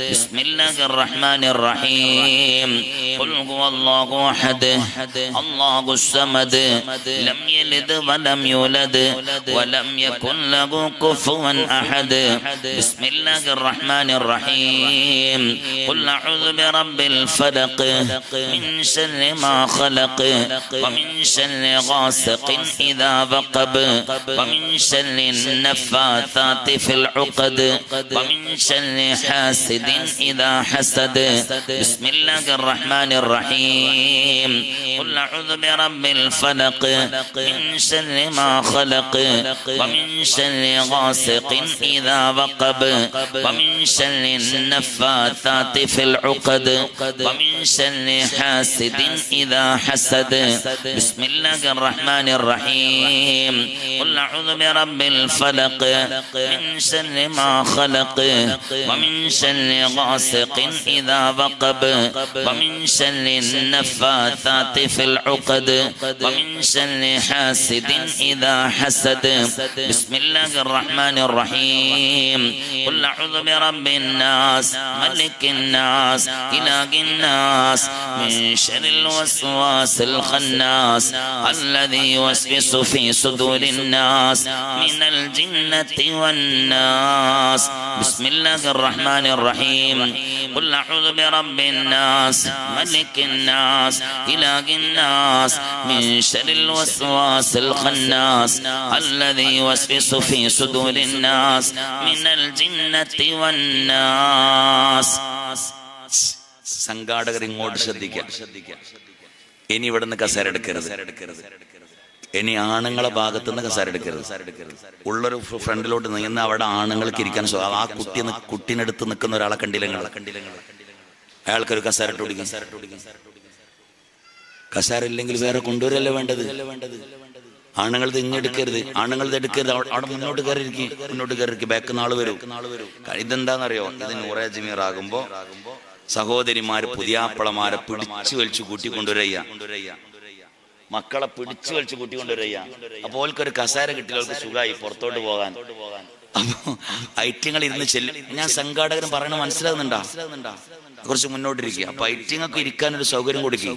ബിസ്മില്ലാഹിർ റഹ്മാനിർ റഹീം. ഖുൽ ഹുവല്ലാഹു അഹദ് അല്ലാഹുസ് സമദ് ലം യലിദ് വലം യൂലദ് വലം യകുൽ ലഹു കുഫുവൻ അഹദ്. ബിസ്മില്ലാഹിർ റഹ്മാനിർ റഹീം. ഖുൽ അഊദു ബിറബ്ബിൽ ഫലഖ് മിൻ ശർരി മാ ഖലഖ് വമിൻ ശർരി ഗാസിഖിൻ ഇദാ വഖബ് വമിൻ ശർരി النفاثات في العقد ومن شر حاسد إذا حسد. بسم الله الرحمن الرحيم. قل أعوذ برب الفلق من شر ما خلق ومن شر غاسق إذا وقب ومن شر النفاثات في العقد ومن شر حاسد إذا حسد. بسم الله الرحمن الرحيم. قل أعوذ برب الفلق من شر ما خلق ومن شر غاسق إذا وقب ومن شر النفاثات في العقد ومن شر حاسد إذا حسد. بسم الله الرحمن الرحيم. قل أعوذ برب الناس ملك الناس إله الناس من شر الوسواس الخناس الذي يوسوس في صدور الناس من الجنة والناس. بسم الله الرحمن الرحيم. قل أعوذ برب الناس ملك الناس إله الناس من شر الوسواس الخناس الذي يوسوس في صدور الناس من الجنة والناس. സംഘാടകർ ഇങ്ങോട്ട് ശ്രദ്ധിക്കുക. ഇനി ഇവിടുന്ന് കസേര എടുക്കരുത്. ഇനി ആണുങ്ങളെ ഭാഗത്തുനിന്ന് കസേര എടുക്കരുത്. ഉള്ളൊരു ഫ്രണ്ടിലോട്ട് നിന്ന് അവിടെ ആണുങ്ങൾക്ക് ഇരിക്കാൻ ആ കുട്ടീനെടുത്ത് നിൽക്കുന്ന ഒരാളെ കണ്ടില്ല. അയാൾക്കൊരു കസേര ഇട്ട് പിടിക്കും. കസേര ഇല്ലെങ്കിൽ വേറെ കൊണ്ടുവരല്ലേ വേണ്ടത്. ആണുങ്ങളത് ഇങ്ങെടുക്കരുത്, ആണുങ്ങളത് എടുക്കരുത്. അവിടെ മുന്നോട്ട് കയറിയിരിക്കും, ബാക്ക് നാള് വരും. ഇതെന്താണെന്നറിയോ? ഇത് നൂറെ ജമീർ ആകുമ്പോ സഹോദരിമാര് പുതിയാപ്പളമാരെ പിടിച്ചു വലിച്ചു കൂട്ടിക്കൊണ്ടുവരയ്യ, മക്കളെ പിടിച്ചു വലിച്ചു കൂട്ടിക്കൊണ്ടുവരയ്യ. അപ്പോൾ ഓൾക്കൊരു കസേര കിട്ടിയവർക്ക് സുഖമായി പുറത്തോട്ട് പോകാൻ. അപ്പൊ ഐറ്റിങ്ങൾ ഇരുന്ന് ചെല്ലും. ഞാൻ സംഘാടകരും പറയണ മനസ്സിലാകുന്നുണ്ടാ? കുറച്ച് മുന്നോട്ടിരിക്കുക. അപ്പൊ ഐറ്റിങ്ങൾക്ക് ഇരിക്കാനൊരു സൗകര്യം കൊടുക്കും.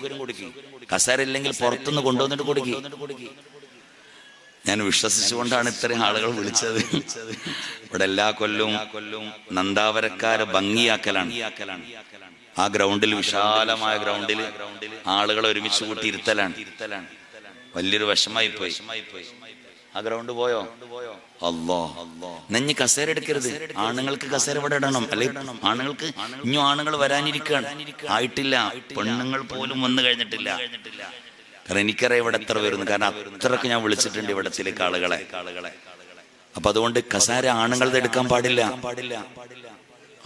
കസേര ഇല്ലെങ്കിൽ പുറത്തുനിന്ന് കൊണ്ടുവന്നിട്ട് കൊടുക്കും. ഞാൻ വിശ്വസിച്ചുകൊണ്ടാണ് ഇത്രയും ആളുകൾ വിളിച്ചത്. ഇവിടെ എല്ലാ കൊല്ലവും നന്ദാവരക്കാരെ ഭംഗിയാക്കലാണ്. ആ ഗ്രൗണ്ടിൽ, വിശാലമായ ഗ്രൗണ്ടിൽ ആളുകളെ ഒരുമിച്ച് കൂട്ടി ഇരുത്തലാണ്. വലിയൊരു വിഷമായി പോയി. ആ ഗ്രൗണ്ട് പോയോ? അല്ലോ, നെഞ്ഞ് കസേര എടുക്കരുത്. ആണുങ്ങൾക്ക് കസേര ഇവിടെ ഇടണം. അല്ലെ ആണുങ്ങൾക്ക് ഇനിയും ആണുങ്ങൾ വരാനിരിക്കുകയാണ്, ആയിട്ടില്ല. പെണ്ണുങ്ങൾ പോലും വന്നു കഴിഞ്ഞിട്ടില്ല. കാരണം എനിക്കറിയാം ഇവിടെ എത്ര വരുന്നു. കാരണം അത്രക്ക് ഞാൻ വിളിച്ചിട്ടുണ്ട് ഇവിടത്തിലേക്ക് ആളുകളെ. അപ്പൊ അതുകൊണ്ട് കസേര ആണുങ്ങളത് എടുക്കാൻ പാടില്ല.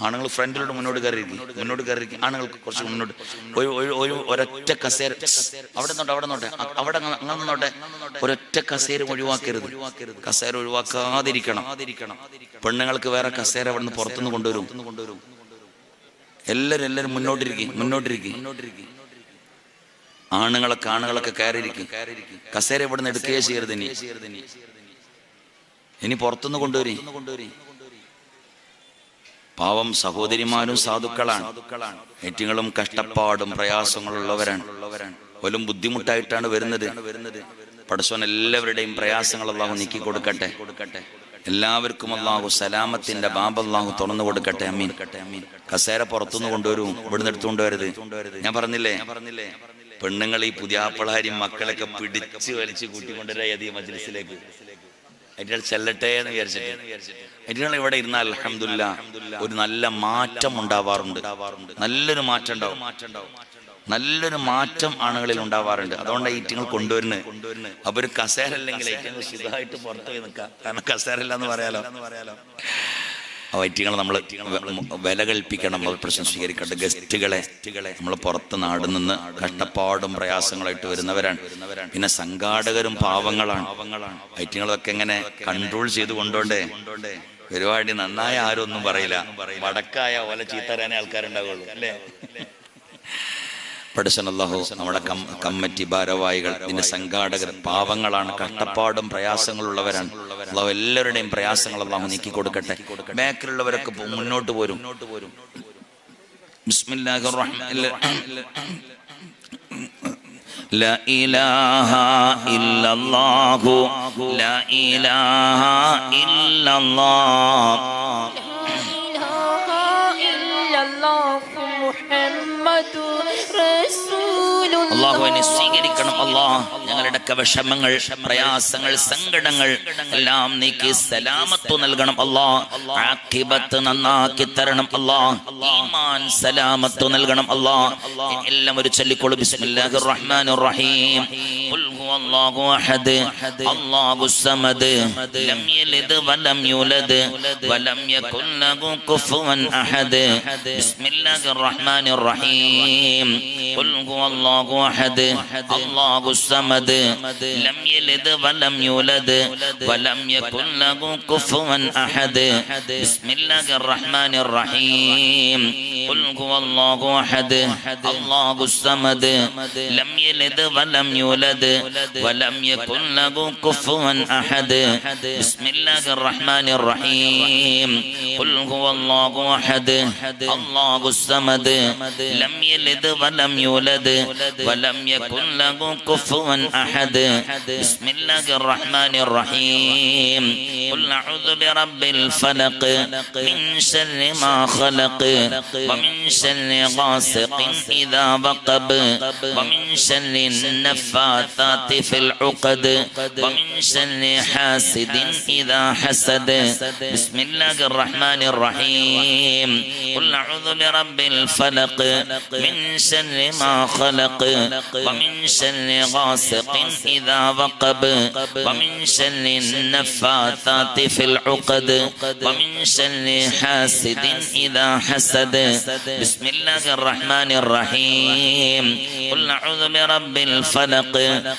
ആണുങ്ങൾ ഫ്രണ്ടിലോട്ട് മുന്നോട്ട് കയറിയിരിക്കും. ആണുങ്ങൾക്ക് കുറച്ച് മുന്നോട്ട് ഒരൊറ്റ കസേര അവിടെ നിന്നോട്ടെ ഒരൊറ്റ കസേര ഒഴിവാക്കരുത്. കസേര ഒഴിവാക്കാതിരിക്കണം. പെണ്ണുങ്ങൾക്ക് വേറെ കസേര അവിടെ നിന്ന് പുറത്തുനിന്ന് കൊണ്ടുവരും. എല്ലാരും മുന്നോട്ടിരിക്കും. ആണുങ്ങളൊക്കെ കയറിയിരിക്കും. കസേര ഇവിടെ നിന്ന് എടുക്കുകയേ ചെയ്യരുത്. ഇനി പുറത്തുനിന്ന് കൊണ്ടുവരും. പാവം സഹോദരിമാരും സാധുക്കളാണ്. ഏറ്റങ്ങളും കഷ്ടപ്പാടും പ്രയാസങ്ങളുള്ളവരാണ്. പോലും ബുദ്ധിമുട്ടായിട്ടാണ് വരുന്നത്. പടച്ചോൻ എല്ലാവരുടെയും പ്രയാസങ്ങൾ അല്ലാഹു നീക്കി കൊടുക്കട്ടെ. എല്ലാവർക്കും അല്ലാഹു സലാമത്തിന്റെ ബാബ് അല്ലാഹു തുറന്നു കൊടുക്കട്ടെ. അമീൻ. കസേര പുറത്തുനിന്ന് കൊണ്ടുവരും, ഇവിടുന്ന് എടുത്തുകൊണ്ടുവരുത്. ഞാൻ പറഞ്ഞില്ലേ, പെണ്ണുങ്ങൾ ഈ പുതിയാപ്പളാരും മക്കളൊക്കെ പിടിച്ച് വലിച്ച് കൂട്ടിക്കൊണ്ടുവരാ മജ്ലിസിലേക്ക്. അതിൻ്റെ ചെല്ലട്ടെ എന്ന് വിചാരിച്ചിട്ട് അതിനുള്ള ഇവിടെ ഇരുന്നാൽ അൽഹംദുലില്ലാ ഒരു നല്ല മാറ്റം ഉണ്ടാവാറുണ്ട്. നല്ലൊരു മാറ്റം ആണുങ്ങളിൽ ഉണ്ടാവാറുണ്ട്. അതുകൊണ്ട് ഐറ്റങ്ങൾ കൊണ്ടുവരുന്നത്. അപ്പൊ ഒരു കസേര അല്ലെങ്കിൽ ഐറ്റങ്ങൾ സുഖമായിട്ട് പുറത്തു പോയി നിൽക്കാം. കാരണം കസേര ഇല്ല എന്ന് പറയാലോ. ഐറ്റങ്ങൾ നമ്മൾ വില കൽപ്പിക്കണം, പ്രശ്നം സ്വീകരിക്കട്ടെ. ഗസ്റ്റുകളെ നമ്മൾ പുറത്ത് നാട് നിന്ന് കഷ്ടപ്പാടും പ്രയാസങ്ങളായിട്ട് വരുന്നവരാണ്. പിന്നെ സംഘാടകരും പാവങ്ങളാണ്. ഐറ്റങ്ങളൊക്കെ എങ്ങനെ കൺട്രോൾ ചെയ്ത് കൊണ്ടോണ്ടേ. പരിപാടി നന്നായ ആരും ഒന്നും പറയില്ല, വടക്കായ ഓല ചീത്തരാനേ ആൾക്കാരുണ്ടാവുള്ളൂ അല്ലേ. പടച്ചോൻ അല്ലാഹു നമ്മുടെ കമ്മിറ്റി ഭാരവാഹികൾ, ഇതിന്റെ സംഘാടകർ പാവങ്ങളാണ്, കഷ്ടപ്പാടും പ്രയാസങ്ങളുള്ളവരാണ്. അല്ലാഹു എല്ലാവരുടെയും പ്രയാസങ്ങൾ അല്ലാഹു നീക്കി കൊടുക്കട്ടെ. ബാക്കിലുള്ളവരൊക്കെ മുന്നോട്ട് പോരും. ബിസ്മില്ലാഹിർ റഹ്മാനിർ റഹീം. ലാ ഇലാഹ ഇല്ലല്ലാഹു ലാ ഇലാഹ ഇല്ലല്ലാഹ് അല്ലാഹുവിനെ സ്വീകരിക്കണം. അല്ലാഹ് ഞങ്ങളുടെ വിഷമങ്ങൾ, പ്രയാസങ്ങൾ, സങ്കടങ്ങൾ എല്ലാം നീക്കി സലാമത്ത് നൽകണം. അല്ലാഹ് ആഖിബത്ത് നന്നാക്കി തരണം. അല്ലാഹ് ഈമാൻ സലാമത്ത് നൽകണം. അല്ലാഹ് എല്ലാം ഒരു ചൊല്ലിക്കോളൂ. ബിസ്മില്ലാഹിർ റഹ്മാനിർ റഹീം. ഖുൽ ഹുവല്ലാഹു അഹദ് അല്ലാഹുസ് സമദ് ലം യലിദ് വലം യൂലദ് വലം യകുൽ ലഹു കുഫുവൻ അഹദ്. ബിസ്മില്ലാഹിർ റഹ്മാനിർ റഹീം. ഖുൽ ഹുവല്ലാഹു അഹദ് അല്ലാഹുസ് സമദ് ലം യലിദ് വലം യൂലദ് വലം യകുൽ ലഹു കുഫുവൻ അഹദ്. ബിസ്മില്ലാഹിർ റഹ്മാനിർ റഹീം. ഖുൽ ഹുവല്ലാഹു അഹദ് അല്ലാഹുസ് സമദ് ലം യലിദ് വലം യൂലദ് വലം യകുൽ ലഹു കുഫുവൻ അഹദ്. ബിസ്മില്ലാഹിർ റഹ്മാനിർ റഹീം. ഖുൽ ഹുവല്ലാഹു അഹദ് അല്ലാഹുസ് സമദ് ലം യലിദ് വലം യൂലദ് വലം യകുൽ ലഹു കുഫുവൻ അഹദ്. ബിസ്മില്ലാഹിർ റഹ്മാനിർ റഹീം. ഖുൽ അഊദു ബിറബ്ബിൽ ഫലഖ് മിൻ ശർരി മാ ഖലഖ് വമിൻ ശർരി ഗാസിഖിൻ ഇദാ വഖബ് വമിൻ ശർരി النفاثات في العقد ومن شر حاسد إذا حسد بسم الله الرحمن الرحيم قل أعوذ برب الفلق من شر ما خلق ومن شر غاسق إذا وقب ومن شر النفاثات في العقد ومن شر حاسد إذا حسد بسم الله الرحمن الرحيم قل أعوذ برب الفلق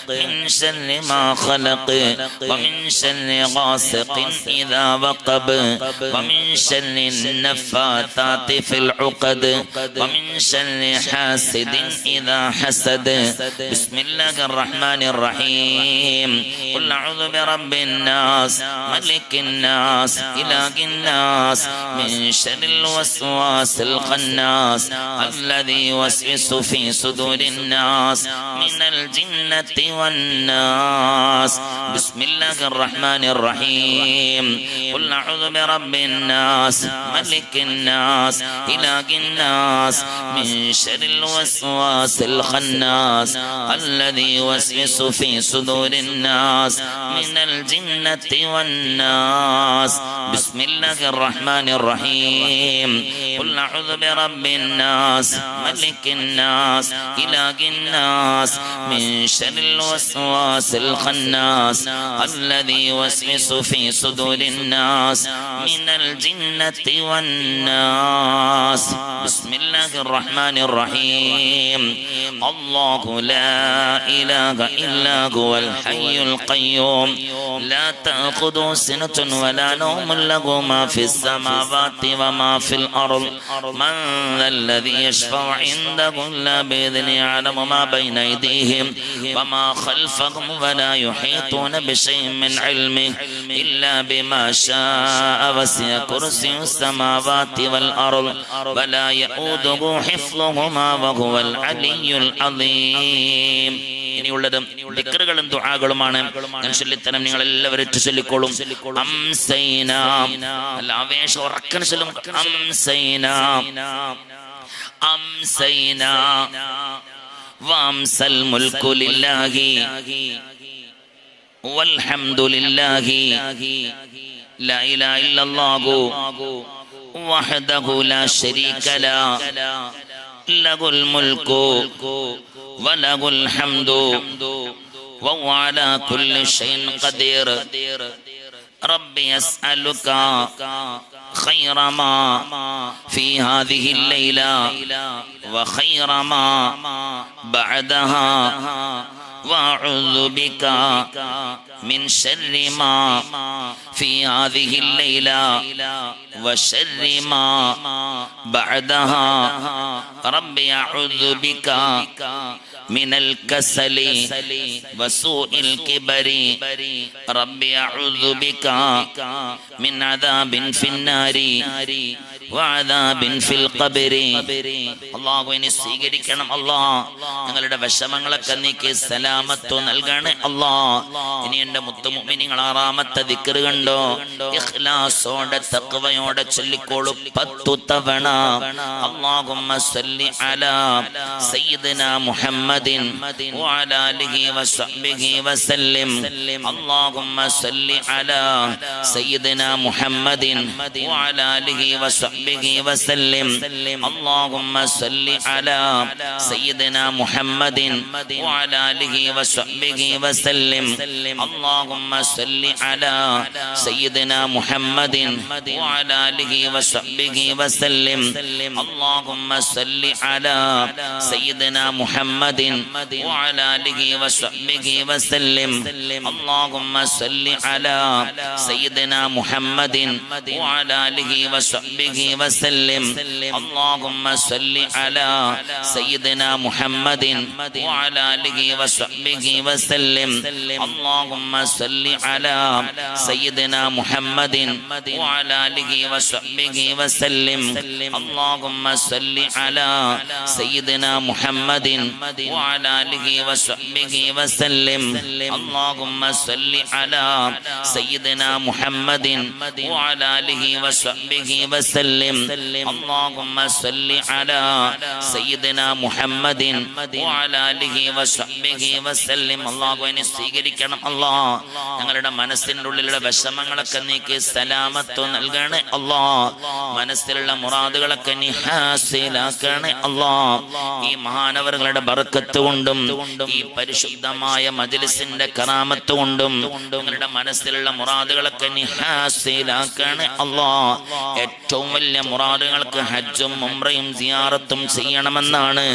من شر ما خلق ومن شر غاسق إذا وقب ومن شر النفاثات في العقد ومن شر حاسد إذا حسد بسم الله الرحمن الرحيم قل أعوذ برب الناس ملك الناس إله الناس من شر الوسواس الخناس الذي يوسوس في صدور الناس من الجنة والناس بسم الله الرحمن الرحيم قل أعوذ برب الناس ملك الناس إله الناس من شر الوسواس الخناس الذي يوسوس في صدور الناس من الجنة والناس بسم الله الرحمن الرحيم قل أعوذ برب الناس ملك الناس إله الناس من شر الوسواس الخناس الذي يوسوس في صدور الناس من الجنة والناس بسم الله الرحمن الرحيم الله لا إله إلا هو الحي القيوم لا تأخذه سنة ولا نوم له ما في السماوات وما في الأرض من ذا الذي يشفع عنده إلا بإذنه يعلم ما بين أيديهم وما خلفهم ولا يحيطون بشيء من علمه إلا بما شاء وسع كرسي السماوات والأرض ولا يؤوده حفظهما وهو العلي العظيم ഇനിയുള്ളത് ദിക്റുകളും ദുആകളുമാണ്. ഞാൻ ചൊല്ലിത്തരം നിങ്ങൾ എല്ലാവരും ചൊല്ലിക്കോളും. അംസൈന അല്ല ആവേശം ഉറക്കൻ ചൊല്ലും. അംസൈന അംസൈന വംസൽ മുൽക്കു ലില്ലാഹി വൽഹംദുലില്ലാഹി ലാ ഇലാഹ ഇല്ലല്ലാഹു വഹ്ദഹു ലാ ശരീക ല ലഹുൽ മുൽക്കു وله الحمد وهو على كل شيء قدير ربي أسألك خير ما في هذه الليلة وخير ما بعدها وأعوذ بك من شر ما في هذه الليلة وشر ما بعدها ربي أعوذ بك من الكسل وسوء الكبر ربي أعوذ بك من عذاب في النار وعذاب في القبر അല്ലാഹുവിനെ സ്വീകരിക്കണം. അല്ലാഹ് ഞങ്ങളുടെ വിഷമങ്ങളൊക്കെ നീക്കി സലാമത്ത് നൽകണേ. അല്ലാഹ് ഇനി എൻ്റെ മുത്തുമുഅ്മിനീങ്ങൾ ആറാമത്തെ ദിക്ർ കണ്ടോ, ഇഖ്ലാസോടെ തഖ്വയോടെ ചൊല്ലിക്കോളൂ 10 തവണ. അല്ലാഹുമ്മ സല്ലി അലാ സയ്യിദിനാ മുഹമ്മദിൻ വഅലാ ആലിഹി വസഹ്ബിഹി വസല്ലം. അല്ലാഹുമ്മ സല്ലി അലാ സയ്യിദിനാ മുഹമ്മദിൻ വഅലാ ആലിഹി വസഹ്ബിഹി വസല്ലം. അല്ലാഹുമ്മ സല്ലി അലാ സയ്യിദിനാ മുഹമ്മദിൻ വഅലാ ആലിഹി വസഹ്ബിഹി വസല്ലം. അല്ലാഹുമ്മ സല്ലി അലാ സയ്യിദിനാ മുഹമ്മദിൻ വഅലാ ആലിഹി വസഹ്ബിഹി വസല്ലം. അല്ലാഹുമ്മ സല്ലി അലാ സയ്യിദിനാ മുഹമ്മദിൻ വഅലാ ആലിഹി വസഹ്ബിഹി വസല്ലം. അല്ലാഹുമ്മ സല്ലി അലാ സയ്യിദിനാ മുഹമ്മദിൻ വഅലാ ആലിഹി വസഹ്ബിഹി വസല്ലം. അല്ലാഹുമ്മ സല്ലി അലാ സയ്യിദിനാ മുഹമ്മദിൻ വഅലാ ആലിഹി വസഹ്ബിഹി വസല്ലം. അല്ലാഹുമ്മ സല്ലി അലാ സയ്യിദിനാ മുഹമ്മദിൻ വഅലാ ആലിഹി വസഹ്ബിഹി വസല്ലം. അല്ലാഹുമ്മ സല്ലി അലാ സയ്യിദിനാ മുഹമ്മദിൻ വഅലാ ആലിഹി വസഹ്ബിഹി വസല്ലം. അല്ലാഹുമ്മ സല്ലി അലാ സയ്യിദിനാ മുഹമ്മദിൻ വഅലാ ആലിഹി വസഹ്ബിഹി വസല്ലം. وسلم اللهم صل على سيدنا محمد وعلى آله وصحبه وسلم അല്ലാഹുവിനെ സ്വീകരിക്കണം അല്ലാഹ് ഞങ്ങളുടെ മനസ്സിന്റെ ഉള്ളിലുള്ള വിഷമങ്ങളൊക്കെ നീക്കി സലാമത്ത് നൽകണേ അല്ലാഹ് മനസ്സിലുള്ള മുറാദുകളൊക്കെ നീ ഹാസിലാക്കണേ അല്ലാഹ് ഈ മഹാനവറുകളുടെ ബർക്കത്ത് കൊണ്ടും ഈ പരിശുദ്ധമായ മജ്ലിസിന്റെ കറാമത്ത് കൊണ്ടും ഞങ്ങളുടെ മനസ്സിലുള്ള മുറാദുകളൊക്കെ നീ ഹാസിലാക്കണേ അല്ലാഹ് ഏറ്റവും വലിയ മുറാദുകൾക്ക് ഹജ്ജും ഉംറയും സിയാറത്തും ചെയ്യണമെന്നാണ്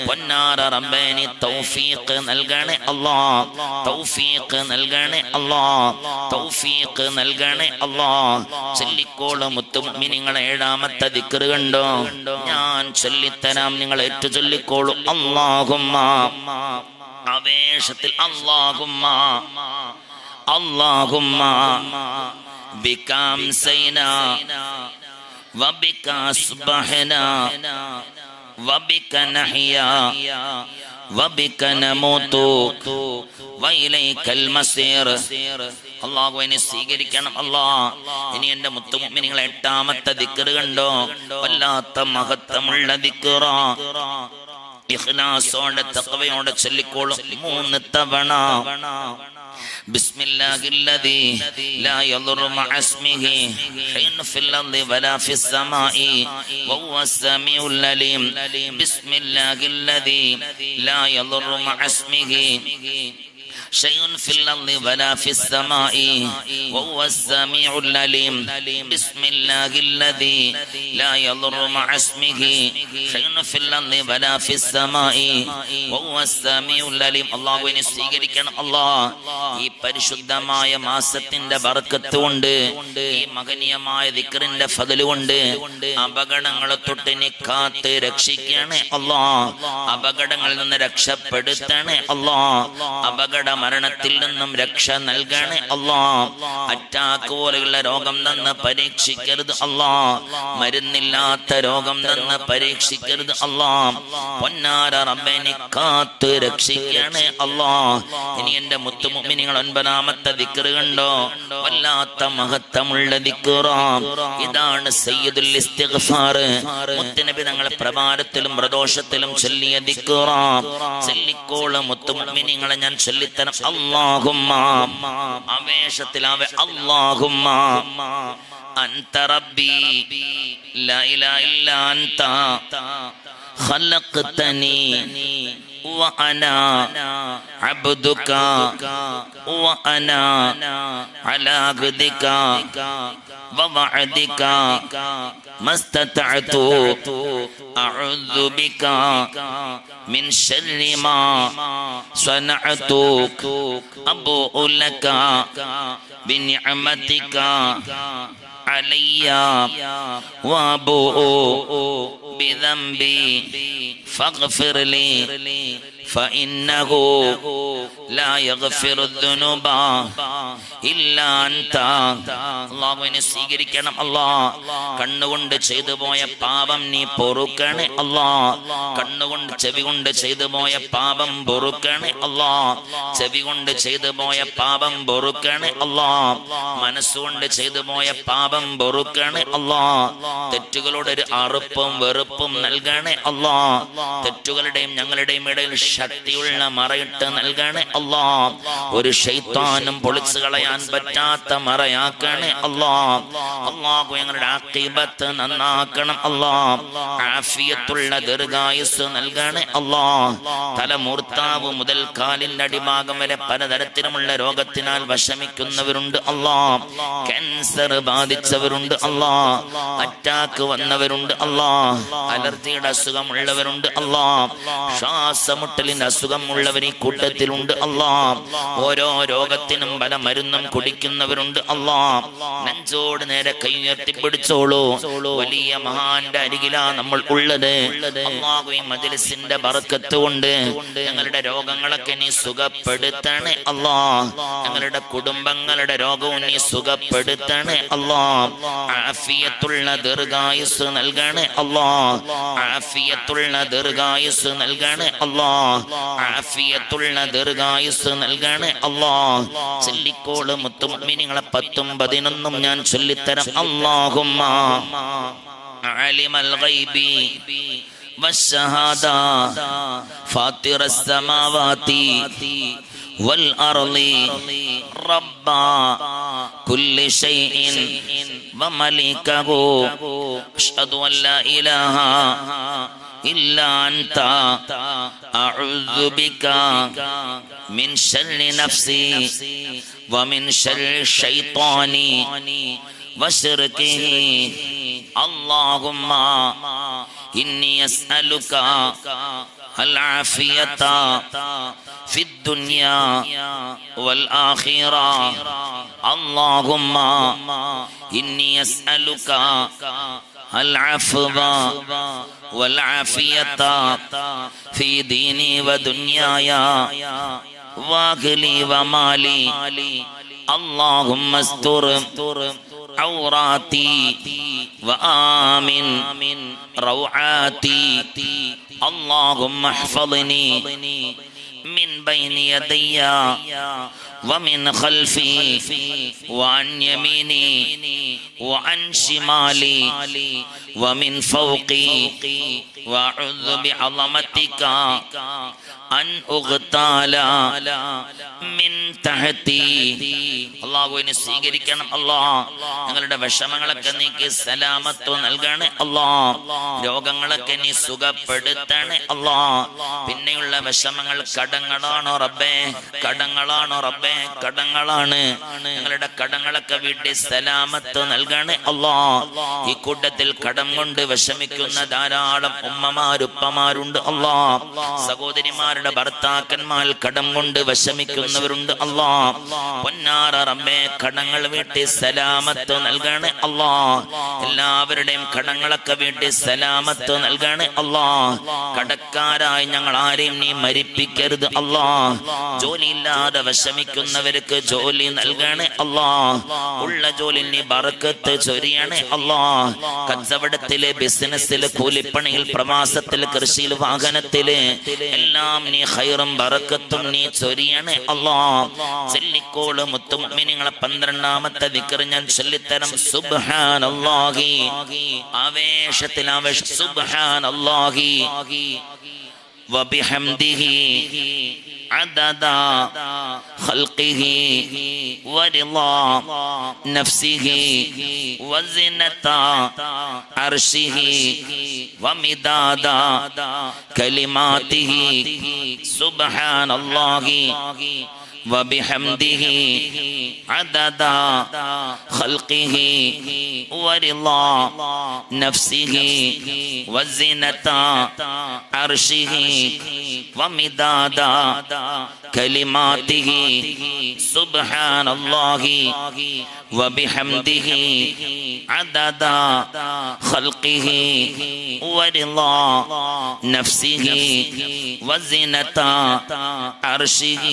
പൊന്നാര റബ്ബേ നീ തൗഫീഖ് നൽകണേ അല്ലാഹ് തൗഫീഖ് നൽകണേ അല്ലാഹ് തൗഫീഖ് നൽകണേ അല്ലാഹ് ചൊല്ലിക്കോളൂ മുത്തുമുഅ്മിനീങ്ങളെ ഏഴാമത്തെ ദിക്ർ കണ്ടോ ഞാൻ ചൊല്ലിത്തരാം നിങ്ങൾ ഏറ്റു ചൊല്ലിക്കോളൂ അല്ലാഹുമ്മ ആവേശത്തിൽ അല്ലാഹുമ്മ അല്ലാഹുമ്മ ബിക അംസൈനാ വബിക അസ്ബഹനാ വബിക നഹ്യാ വബിക നമൂതു വഇലൈക്കൽ മസീർ അല്ലാഹുവിനെ സ്വീകരിക്കണം അല്ലാഹ് ഇനി എൻ്റെ മുത്തുമുഅ്മിനീങ്ങളെ എട്ടാമത്തെ ദിക്ർ കണ്ടോ വല്ലാത്ത മഹത്വമുള്ള ദിക്റാ ഇഖ്ലാസോടെ തഖ്വയോടെ ചൊല്ലിക്കോളും 3 തവണ بسم الله الذي لا يضر مع اسمه حين في الأرض ولا في السماء وهو السميع العليم بسم الله الذي لا يضر مع اسمه شيء في الأرض ولا في السماء وهو السميع العليم بسم الله الذي لا يضر مع اسمه شيء في الأرض ولا في السماء وهو السميع العليم അല്ലാഹുവിനെ സ്വീകരിക്കണം അല്ലാഹ് ഈ പരിശുദ്ധമായ മാസത്തിന്റെ ബർക്കത്ത് കൊണ്ട് ഈ മഹനീയമായ ദിക്റിന്റെ ഫضل കൊണ്ട് അപകടങ്ങളെ തൊട്ട് നീ കാത്ത് രക്ഷിക്കണേ അല്ലാഹ് അപകടങ്ങളിൽ നിന്ന് രക്ഷപ്പെടുത്തണേ അല്ലാഹ് അപകട മരണത്തിൽ നിന്നും രക്ഷ നൽകണേ അല്ലാഹ് അറ്റാക്ക് പോലെയുള്ള രോഗം നിന്ന് പരീക്ഷിക്കരുത് അല്ലാഹ് മരുന്നില്ലാത്ത രോഗം നിന്ന് പരീക്ഷിക്കരുത് അല്ലാഹ് പൊന്നാര റബ്ബേ നീ കാത്ത് രക്ഷിക്കണേ അല്ലാഹ് ഇനി എൻ്റെ മുത്തുമുഅ്മിനീങ്ങൾ 9ാമത്തെ ദിക്ർ കണ്ടോ വല്ലാത്ത മഹത്വമുള്ള ദിക്റാ ഇതാണ് സയ്യിദുൽ ഇസ്തിഗ്ഫാർ മുത്തുനബി തങ്ങൾ പ്രഭാതത്തിലും പ്രദോഷത്തിലും ചൊല്ലിയ ദിക്റാ ചൊല്ലിക്കോളൂ മുത്തുമുഅ്മിനീങ്ങളെ ഞാൻ ചൊല്ലിത്തരാം اللهم ആവേശത്തിലാവേ اللهم أنت ربي لا إله إلا أنت خلقتني وأنا عبدك وأنا على عهدك ووعدك ما استطعت أعوذ بك من شر ما صنعت أبوء لك بنعمتك علي وأبوء بذنبي فاغفر لي فإنه لا يغفر الذنوب إلا أنت അല്ലാഹുവിനെ സ്വീകരിക്കണം അല്ലാഹ് കണ്ണുകൊണ്ട് ചെയ്തു പോയ പാപം നീ പൊറുക്കണേ അല്ലാഹ് കണ്ണുകൊണ്ട് ചെവി കൊണ്ട് ചെയ്തു പോയ പാപം പൊറുക്കണേ അല്ലാഹ് ചെവി കൊണ്ട് ചെയ്തു പോയ പാപം പൊറുക്കണേ അല്ലാഹ് മനസ്സുകൊണ്ട് ചെയ്തു പോയ പാപം പൊറുക്കണേ അല്ലാഹ് തെറ്റുകളോട് ഒരു അറുപ്പും വെറുപ്പും നൽകണേ അല്ലാഹ് തെറ്റുകളുടെയും ഞങ്ങളുടെയും ഇടയിൽ ശക്തിയുള്ള മറയിട്ട് നൽകണേ അല്ലാഹ് ഒരു ശൈത്താനും പൊളിച്ചു കളയാൻ പറ്റാത്ത മറയാക്കണേ അല്ലാഹ് അല്ലാഹു ഞങ്ങളുടെ ആഖിബത്ത് നന്നാക്കണം അല്ലാഹ് ആഫിയത്തുള്ള ദീർഘായുസ് നൽകണേ അല്ലാഹ് തലമൂർത്താവ് മുതൽ കാലിന്റെ അടിഭാഗം വരെ പലതരത്തിലുമുള്ള രോഗത്തിനാൽ വിഷമിക്കുന്നവരുണ്ട് അല്ലാഹ് ക്യാൻസർ ബാധിച്ചവരുണ്ട് അല്ലാഹ് അറ്റാക്ക് വന്നവരുണ്ട് അല്ലാഹ് അലർജിയുടെ അസുഖമുള്ളവരുണ്ട് അല്ലാഹ് ശ്വാസമുട്ടലിന്റെ അസുഖമുള്ളവർ ഈ കൂട്ടത്തിലുണ്ട് അല്ലാഹ് ഓരോ രോഗത്തിനും പല മരുന്നും കുടിക്കുന്നവരുണ്ട് അല്ലാഹ് നെഞ്ചോട് നേരെ കൈയുയർത്തി പിടിച്ചോളൂ വലിയ മഹാന്റെ അരികിലാ നമ്മൾ ഉള്ളത് അല്ലാഹു ഈ മജ്ലിസിന്റെ ബർക്കത്ത് കൊണ്ട് ഞങ്ങളുടെ രോഗങ്ങളൊക്കെ നീ സുഖപ്പെടുത്തണേ അല്ലാഹ് ഞങ്ങളുടെ കുടുംബങ്ങളുടെ രോഗവും നീ സുഖപ്പെടുത്തണേ അല്ലാഹ് ആഫിയത്തുള്ള ദീർഘായുസ് നൽകണേ അല്ലാഹ് ആഫിയത്തുള്ള ദീർഘായുസ് നൽകണേ അല്ലാഹ് ആഫിയത്തുള്ള ദീർഘായുസ് നൽകണേ അല്ലാഹ് ചൊല്ലിക്കോള് മുത്തുമുഅ്മിനീങ്ങളെ 10ഉം 11ഉം ഞാൻ ചൊല്ലിത്തരാം അല്ലാഹുമ്മ ആലിമൽ ഗൈബി والشهادة فاطر السماوات والأرض رب كل شيء ومليكه أشهد أن لا إله إلا أنت أعوذ بك من شر نفسي ومن شر الشيطان وشركه اللهم إني أسألك العافية في الدنيا والآخرة اللهم إني أسألك العفو والعافية في ديني ودنياي وأهلي ومالي اللهم استر عوراتي وآمن روعاتي اللهم احفظني من بين يدي ومن خلفي وعن يميني وعن شمالي ومن فوقي وأعوذ بعظمتك أن أغتال من تحتي അള്ളാഹുവിനെ സ്വീകരിക്കണം. അള്ളാഹ് ഞങ്ങളുടെ വിഷമങ്ങളൊക്കെ നീക്കി സലാമത്ത് നൽകണേ. അള്ളാഹ് രോഗങ്ങളൊക്കെ നീ സുഖപ്പെടുത്തണേ. അള്ളാഹ് പിന്നെയുള്ള വിഷമങ്ങൾ കടങ്ങളാണോ റബ്ബേ? കടങ്ങളാണോ റബ്ബേ? കടങ്ങളാണ്. ഞങ്ങളുടെ കടങ്ങളൊക്കെ വീട്ടി സലാമത്ത് നൽകണേ. അള്ളാഹ് ഈ കൂട്ടത്തിൽ കടം കൊണ്ട് വിഷമിക്കുന്ന ധാരാളം ഉമ്മമാരുപ്പമാരുണ്ട്. അള്ളാഹ് സഹോദരിമാരുടെ ഭർത്താക്കന്മാർ കടം കൊണ്ട് വിഷമിക്കുന്നവരുണ്ട്. അള്ളാഹ് പൊന്നാറ റബ്ബേ കടങ്ങൾ വീട്ടി സലാമത്ത് നൽകണേ. അള്ളാഹ് എല്ലാവരുടെയും കടങ്ങളൊക്കെ വീട്ടി സലാമത്ത് നൽകണേ. അള്ളാഹ് കടക്കാരായി ഞങ്ങൾ ആരെയും നീ മരിപ്പിക്കരുത്. അള്ളാഹ് ജോലിയില്ലാതെ വിഷമിക്കുന്നവർക്ക് ജോലി നൽകണേ. അള്ളാഹ് ഉള്ള ജോലി നീ ബർക്കത്ത് ചൊരിയണേ. അള്ളാഹ് കച്ചവടത്തില് ബിസിനസ്സില് കൂലിപ്പണിയിൽ പ്രവാസത്തിൽ കൃഷിയിൽ വാഹനത്തില് എല്ലാം നീ ഖൈറും ബർക്കത്തും നീ ചൊരിയണേ. അള്ളാഹ് ചെല്ലിക്കോള് മുത്തുമുഅ്മിനീങ്ങളെ 12ാമത്തെ ദിക്ർ ഞാൻ ചൊല്ലിത്തരം. സുബ്ഹാനല്ലാഹി ആവേശത്തിൽ സുബ്ഹാനല്ലാഹി വബിഹംദിഹി عدد خلقه ورضا نفسه وزنة عرشه ومداد كلماته سبحان الله وبحمده عدد خلقه ورضا نفسه وزنة عرشه ومداد كلماته سبحان الله وبحمده عدد خلقه ورضا نفسه وزنة عرشه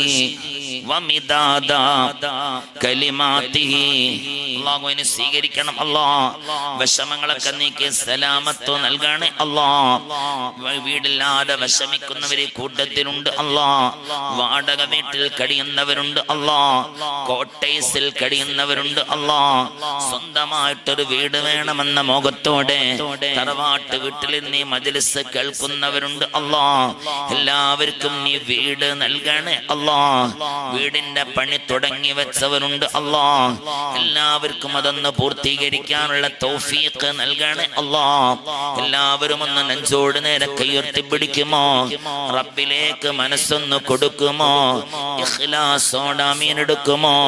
ومداد كلماته അള്ളാഹുവിനെ സ്വീകരിക്കണം. അള്ളാഹ് വിഷമങ്ങളൊക്കെ നീക്കി സലാമത്ത് നൽകണേ. അള്ളാഹ് വീടില്ലാതെ വിഷമിക്കുന്നവരെ കൂട്ടത്തിലുണ്ട്. അള്ളാഹ് വാടക വീട്ടിൽ കഴിയുന്നവരുണ്ട്. അള്ളാഹ് കോട്ടേഴ്സിൽ കഴിയുന്നവരുണ്ട്. അള്ളാഹ് സ്വന്തമായിട്ടൊരു വീട് വേണമെന്ന മോഹത്തോടെ തറവാട്ട് വീട്ടിൽ നീ മജ്‌ലിസ് കേൾക്കുന്നവരുണ്ട്. അള്ളാഹ് എല്ലാവർക്കും നീ വീട് നൽകണേ. അള്ളാഹ് വീടിന്റെ പണി തുടങ്ങി വെച്ചവരുണ്ട്. അള്ളാഹ് എല്ലാവർക്കും അതൊന്ന് പൂർത്തീകരിക്കാനുള്ള തൗഫീഖ് നൽകണേ. അള്ളാഹ് എല്ലാവരും ഒന്ന് നെഞ്ചോട് നേരെ കൈയുയർത്തി പിടിക്കുമോ? റബ്ബിലേക്ക് മനസ്സൊന്ന് കൊടുക്കുമോ? ഇഖ്ലാസോടെ ആമീൻ എടുക്കുമോ?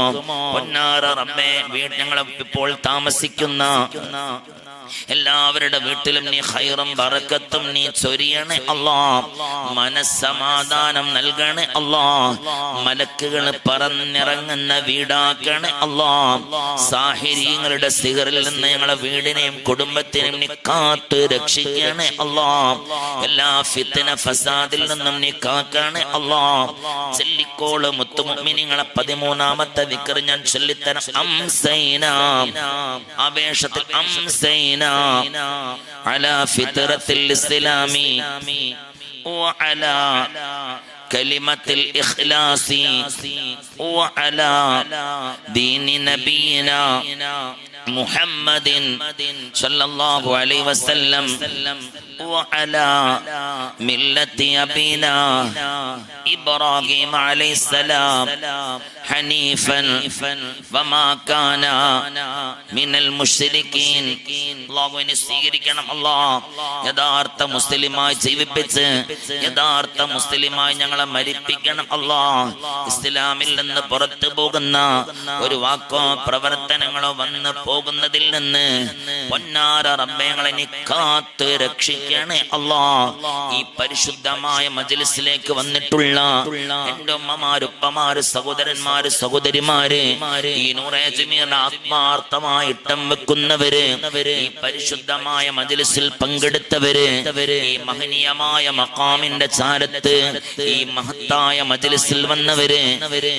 പൊന്നാറ റബ്ബേ ഞങ്ങൾ ഇപ്പോൾ താമസിക്കുന്ന എല്ലാവരുടെ വീട്ടിലും നീ ഖൈറും ബറക്കത്തും നീ ചൊരിയണേ. അല്ലാഹ് മനസ്സമാധാനം നൽകണേ. അല്ലാഹ് മലക്കുകൾ പറന്നിറങ്ങുന്ന വീടാക്കണേ. അല്ലാഹ് സാഹിരീങ്ങളുടെ സിഹറിൽ നിന്ന് ഞങ്ങളെ വീടിനെയും കുടുംബത്തിനെയും നീ കാത്ത് രക്ഷിക്കണേ. അല്ലാഹ് എല്ലാ ഫിത്ന ഫസാദിൽ നിന്നും നീ കാക്കണേ. അല്ലാഹ് ചൊല്ലിക്കോള് മുത്തുമുഅ്മിനീങ്ങളെ 13ാമത്തെ ദിക്ർ ഞാൻ ചൊല്ലിത്തരാം. അംസൈന ആവേശത്തിൽ അംസൈന على فطرة الإسلام وعلى കലിമത്തിൽ ഇഖ്ലാസി വഅലാ ദീനി നബിയിനാ മുഹമ്മദിൻ സല്ലല്ലാഹു അലൈഹി വസല്ലം വഅലാ മില്ലത്തി അബീനാ ഇബ്രാഹിം അലൈഹിസ്സലാം ഹനീഫൻ വമാ കാന മിനൽ മുശ്രികീൻ. അല്ലാഹുവിനെ സ്വീകരിക്കണം. അല്ലാഹ് യഥാർത്ഥ മുസ്ലിമായി ജീവിപ്പിച്ച് യഥാർത്ഥ മുസ്ലിമായി ഞങ്ങളെ മരിപ്പിക്കണം. അല്ലാഹ് ഇസ്ലാമിൽ നിന്ന് പുറത്തു പോകുന്ന ഒരു വാക്കോ പ്രവർത്തനങ്ങളോ വന്ന് പോകുന്നതിൽ നിന്ന് പൊന്നാര റബ്ബേ ഞങ്ങളെ നീ കാത്ത് രക്ഷിക്കണേ. അല്ലാഹ് ഈ പരിശുദ്ധമായ മജ്ലിസിലേക്ക് വന്നിട്ടുള്ള എന്റെ ഉമ്മമാര്, ഉപ്പമാര്, സഹോദരന്മാര്, സഹോദരിമാര്, ഈ നൂറെ ജമീറിന് ആത്മാർത്ഥമായി ഇട്ടം വെക്കുന്നവര്, ഈ പരിശുദ്ധമായ മജ്ലിസിൽ പങ്കെടുത്തവര്, ഈ മഹനീയമായ മഖാമിന്റെ ചാരത്ത് ഈ മഹത്തായ മജ്ലിസിൽ വന്നവര്,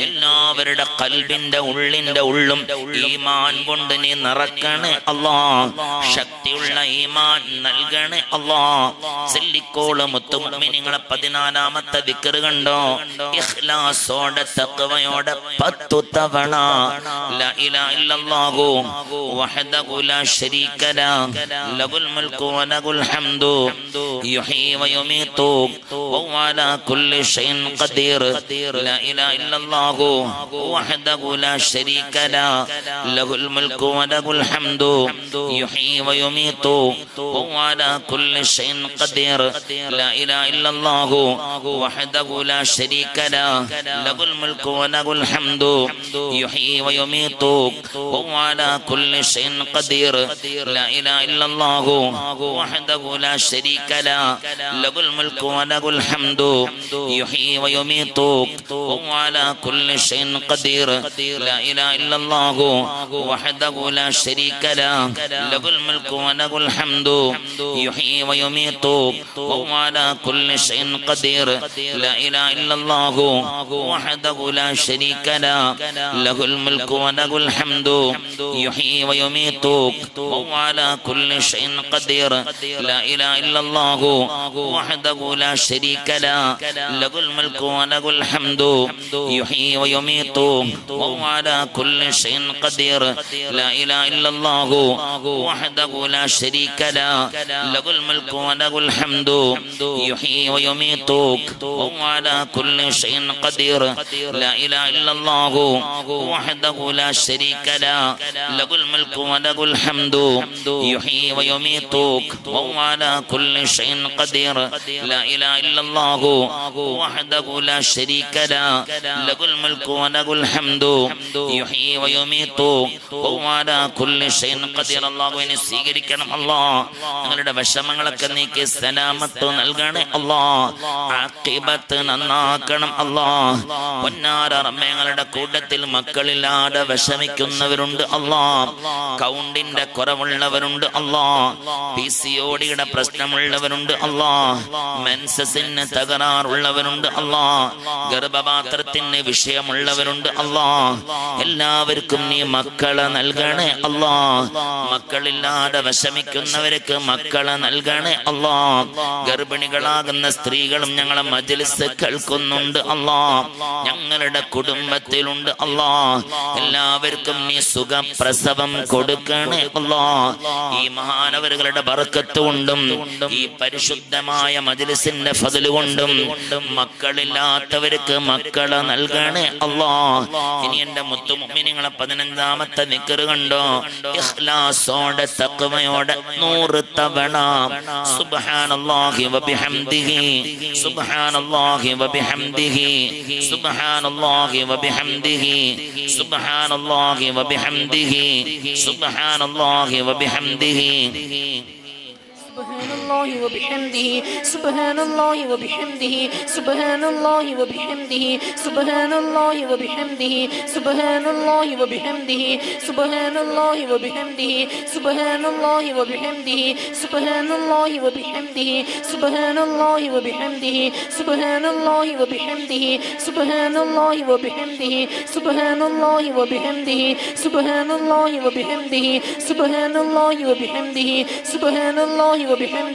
എല്ലാവരുടെ ഖൽബിന്റെ ഉള്ളിന്റെ ഉള്ളും ഈമാൻ കൊണ്ട് നീ നിറക്കണേ. അല്ലാഹ് ശക്തിയുള്ള ഈമാൻ നൽകണേ. അല്ലാഹ് ചെല്ലിക്കോള് മുത്തുമുഅ്മിനീങ്ങളെ 14ാമത്തെ ദിക്ർ കണ്ടോ? ഇഖ്ലാസോടെ തഖ്വയോടെ 10 തവണ ലാ ഇലാഹ ഇല്ലല്ലാഹു വഹദഹു ലാ ശരീക ലഹു ലഹുൽ മുൽക്കു വലഹുൽ ഹംദു യുഹ്യി വയുമീതു വഹുവ അലാ കുല്ലി ഷൈഇൻ ഖദീർ. ലാ ഇലാഹ ഇല്ലല്ലാഹു വഹദഹു ലാ ശരീക ലഹു ലഹുൽ മുൽക്കു വലഹുൽ ഹംദു യുഹ്യി വയുമീതു വഹുവ അലാ കുല്ലി ഷൈഇൻ ഖദീർ. ലാ ഇലാഹ ഇല്ലല്ലാഹു വഹദഹു ലാ ശരീക ലഹു ലഹുൽ മുൽക്കു വലഹുൽ ഹംദു യുഹ്യി വയുമീതു വഹുവ അലാ കുല്ലി ഷൈഇൻ ഖദീർ. ലാ ഇലാഹ ഇല്ലല്ലാഹു വഹദഹു ലാ ശരീക ലഹു ലഹുൽ മുൽക്കു വലഹുൽ ഹംദു യുഹ്യി വയുമീതു വഹുവ അലാ കുല്ലി ഷൈഇൻ ഖദീർ. ലാ ഇലാഹ ഇല്ലല്ലാഹു വഹദഹു ലാ ശരീക ലഹു ലഹുൽ മുൽക്കു വലഹുൽ ഹംദു യുഹ്യി വയുമീതു വഹുവ അലാ കുല്ലി ഷൈഇൻ ഖദീർ. ലാ ഇലാഹ ഇല്ലല്ലാഹു വഹദഹു ലാ ശരീക ലഹു ലഹുൽ മുൽക്കു വലഹുൽ ഹംദു യുഹ്യി വയുമീതു വഹുവ അലാ കുല്ലി ഷൈഇൻ ഖദീർ. ലാ ഇലാഹ ഇല്ലല്ലാഹു വഹദഹു ലാ ശരീക ലഹു ലഹുൽ മുൽക്കു വലഹുൽ ഹംദു യുഹ്യി വയുമീതു വഹുവ അലാ കുല്ലി ഷൈഇൻ ഖദീർ. ലാ ഇലാഹ ഇല്ലല്ലാഹു വഹദഹു ലാ ശരീക ലഹു ലഹുൽ മുൽക്കു വലഹുൽ ഹംദു യുഹ്യി വയുമീതു വഹുവ അലാ കുല്ലി ഷൈഇൻ ഖദീർ. ലാ ഇലാഹ ഇല്ലല്ലാഹു വഹദഹു ലാ ശരീക ലഹു ലഹുൽ മുൽക്കു വലഹുൽ ഹംദു യുഹ്യി വയുമീതു വഹുവ അലാ കുല്ലി ഷൈഇൻ ഖദീർ. ലാ ഇലാഹ ഇല്ലല്ലാഹു വഹദഹു ലാ ശരീക ലഹുൽ മുൽക്കു വലഹുൽ ഹംദു യുഹ്യി വയുമീതു വഹുവ അലാ കുല്ലി ഷൈഇൻ ഖദീർ. അല്ലാഹുവിനെ സ്വീകരിക്കണം. അല്ലാഹ് ഞങ്ങളുടെ വിഷമങ്ങളൊക്കെ നീക്കി സലാമത്ത് നൽകണേ. അല്ലാഹ് ആഖിബത്ത് നന്നാക്കണം. അല്ലാഹ് പൊന്നാര റബ്ബേ ഞങ്ങളുടെ കൂട്ടത്തിൽ മക്കളില്ലാതെ വിഷമിക്കുന്നവരുണ്ട്. അല്ലാഹ് കൗണ്ടിന്റെ കുറവുള്ളവരുണ്ട്. അല്ലാഹ് PCODയുടെ പ്രശ്നമുള്ളവരുണ്ട്. അല്ലാഹ് മെൻസസിന് തകരാറുള്ളവരുണ്ട്. അല്ലാഹ് ഗർഭപാത്രത്തിന് വിഷയമുള്ളവരുണ്ട്. അല്ലാഹ് എല്ലാവർക്കും നീ മക്കളെ നൽകണേ. അല്ലാഹ് മക്കളില്ലാതെ വിഷമിക്കുന്നവർക്ക് മക്കളെ നൽകണേ. അല്ലാഹ് ഗർഭിണികളാകുന്ന സ്ത്രീകളും ഞങ്ങളെ മജ്ലിസ് കേൾക്കുന്നുണ്ട്. അല്ലാഹ് ഞങ്ങളുടെ കുടുംബത്തിലുണ്ട്. അല്ലാഹ് എല്ലാവർക്കും നീ സുഖപ്രസവം കൊടുക്കണേ. അല്ലാഹ് ഈ മഹാനവരുകളുടെ ബർക്കത്ത് കൊണ്ടും ഈ പരിശുദ്ധമായ മജ്ലിസിന്റെ ഫദ്ല് കൊണ്ടും മക്കളില്ലാത്തവർക്ക് മക്കളെ നൽകണേ. അല്ലാഹ് ഇനി എന്റെ മുത്തുമുഅ്മിനീങ്ങളെ 15ാമത്തെ ദിക്ർ കണ്ടോ? ഇഖ്ലാസോടെ തഖ്വയോടെ 100 തവണ സുബ്ഹാനല്ലാഹി വബിഹംദിഹി സുബ്ഹാനല്ലാഹി വബിഹംദിഹി സുബ്ഹാനല്ലാഹി വബിഹംദിഹി സുബ്ഹാനല്ലാഹി വബിഹംദിഹി സുബ്ഹാനല്ലാഹി വബിഹംദിഹി سبحان الله وبحمده سبحان الله وبحمده سبحان الله وبحمده سبحان الله وبحمده سبحان الله وبحمده سبحان الله وبحمده سبحان الله وبحمده سبحان الله وبحمده سبحان الله وبحمده سبحان الله وبحمده سبحان الله وبحمده سبحان الله وبحمده سبحان الله وبحمده سبحان الله وبحمده سبحان الله وبحمده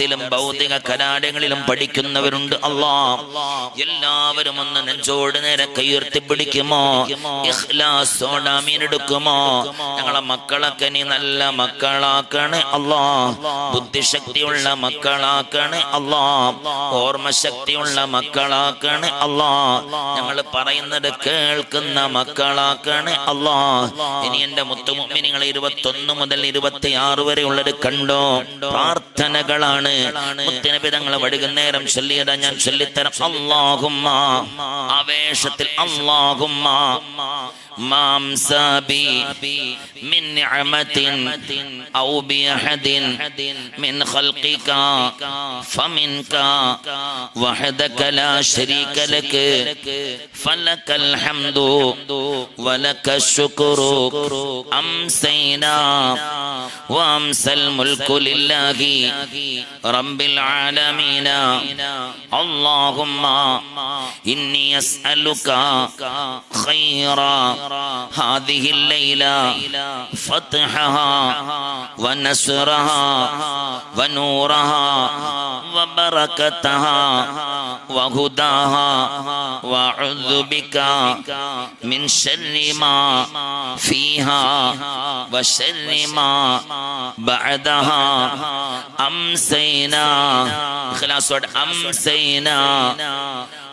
ദർസിലും ഭൗതിക കലാലയങ്ങളിലും പഠിക്കുന്നവരുണ്ട്. അല്ലാഹ് എല്ലാവരും ഒന്ന് നെഞ്ചോട് നേരെ കയ്യുയർത്തി പിടിക്കുമോ? ഇഖ്ലാസോടെ ആമീൻ എടുക്കുമോ? ഞങ്ങളെ മക്കളൊക്കെ നീ നല്ല മക്കളാക്കണേ അല്ലാഹ്. ബുദ്ധിശക്തിയുള്ള മക്കളാക്കണേ അല്ലാഹ്. ഓർമ്മശക്തിയുള്ള മക്കളാക്കണേ അല്ലാഹ്. ഞങ്ങൾ പറയുന്നത് കേൾക്കുന്ന മക്കളാക്കണേ അല്ലാഹ്. ഇനി എന്റെ മുത്തുമുഅ്മിനീങ്ങളെ 21 മുതൽ 26 വരെ ഉള്ളത് കണ്ടോ? പ്രാർത്ഥനകളാണ്. മുത്തുനബി തങ്ങൾ വൈകുന്നേരം ചൊല്ലിയതാ, ഞാൻ ചൊല്ലിത്തരാം. അല്ലാഹുമ്മ, ആവേശത്തിൽ അല്ലാഹുമ്മ മാംസാബി മിൻ നിഅമത്തിൻ ഔ ബിഅഹദിൻ മിൻ ഖൽഖിക ഫമിൻക വഹദക ലാ ശരീക ലക ഫലകൽ ഹംദു വലകശ് ശുക്രു അംസൈനാ വഅംസൽ മുൽകു ലില്ലാഹി റബ്ബിൽ ആലമീന. അല്ലാഹുമ്മ ഇന്നി അസ്അലുക ഖൈറാ هذه الليلة فتحها ونصرها ونورها وبركتها وهداها وأعوذ بك من شر ما فيها وشر ما بعدها أمسينا خلاص أمسينا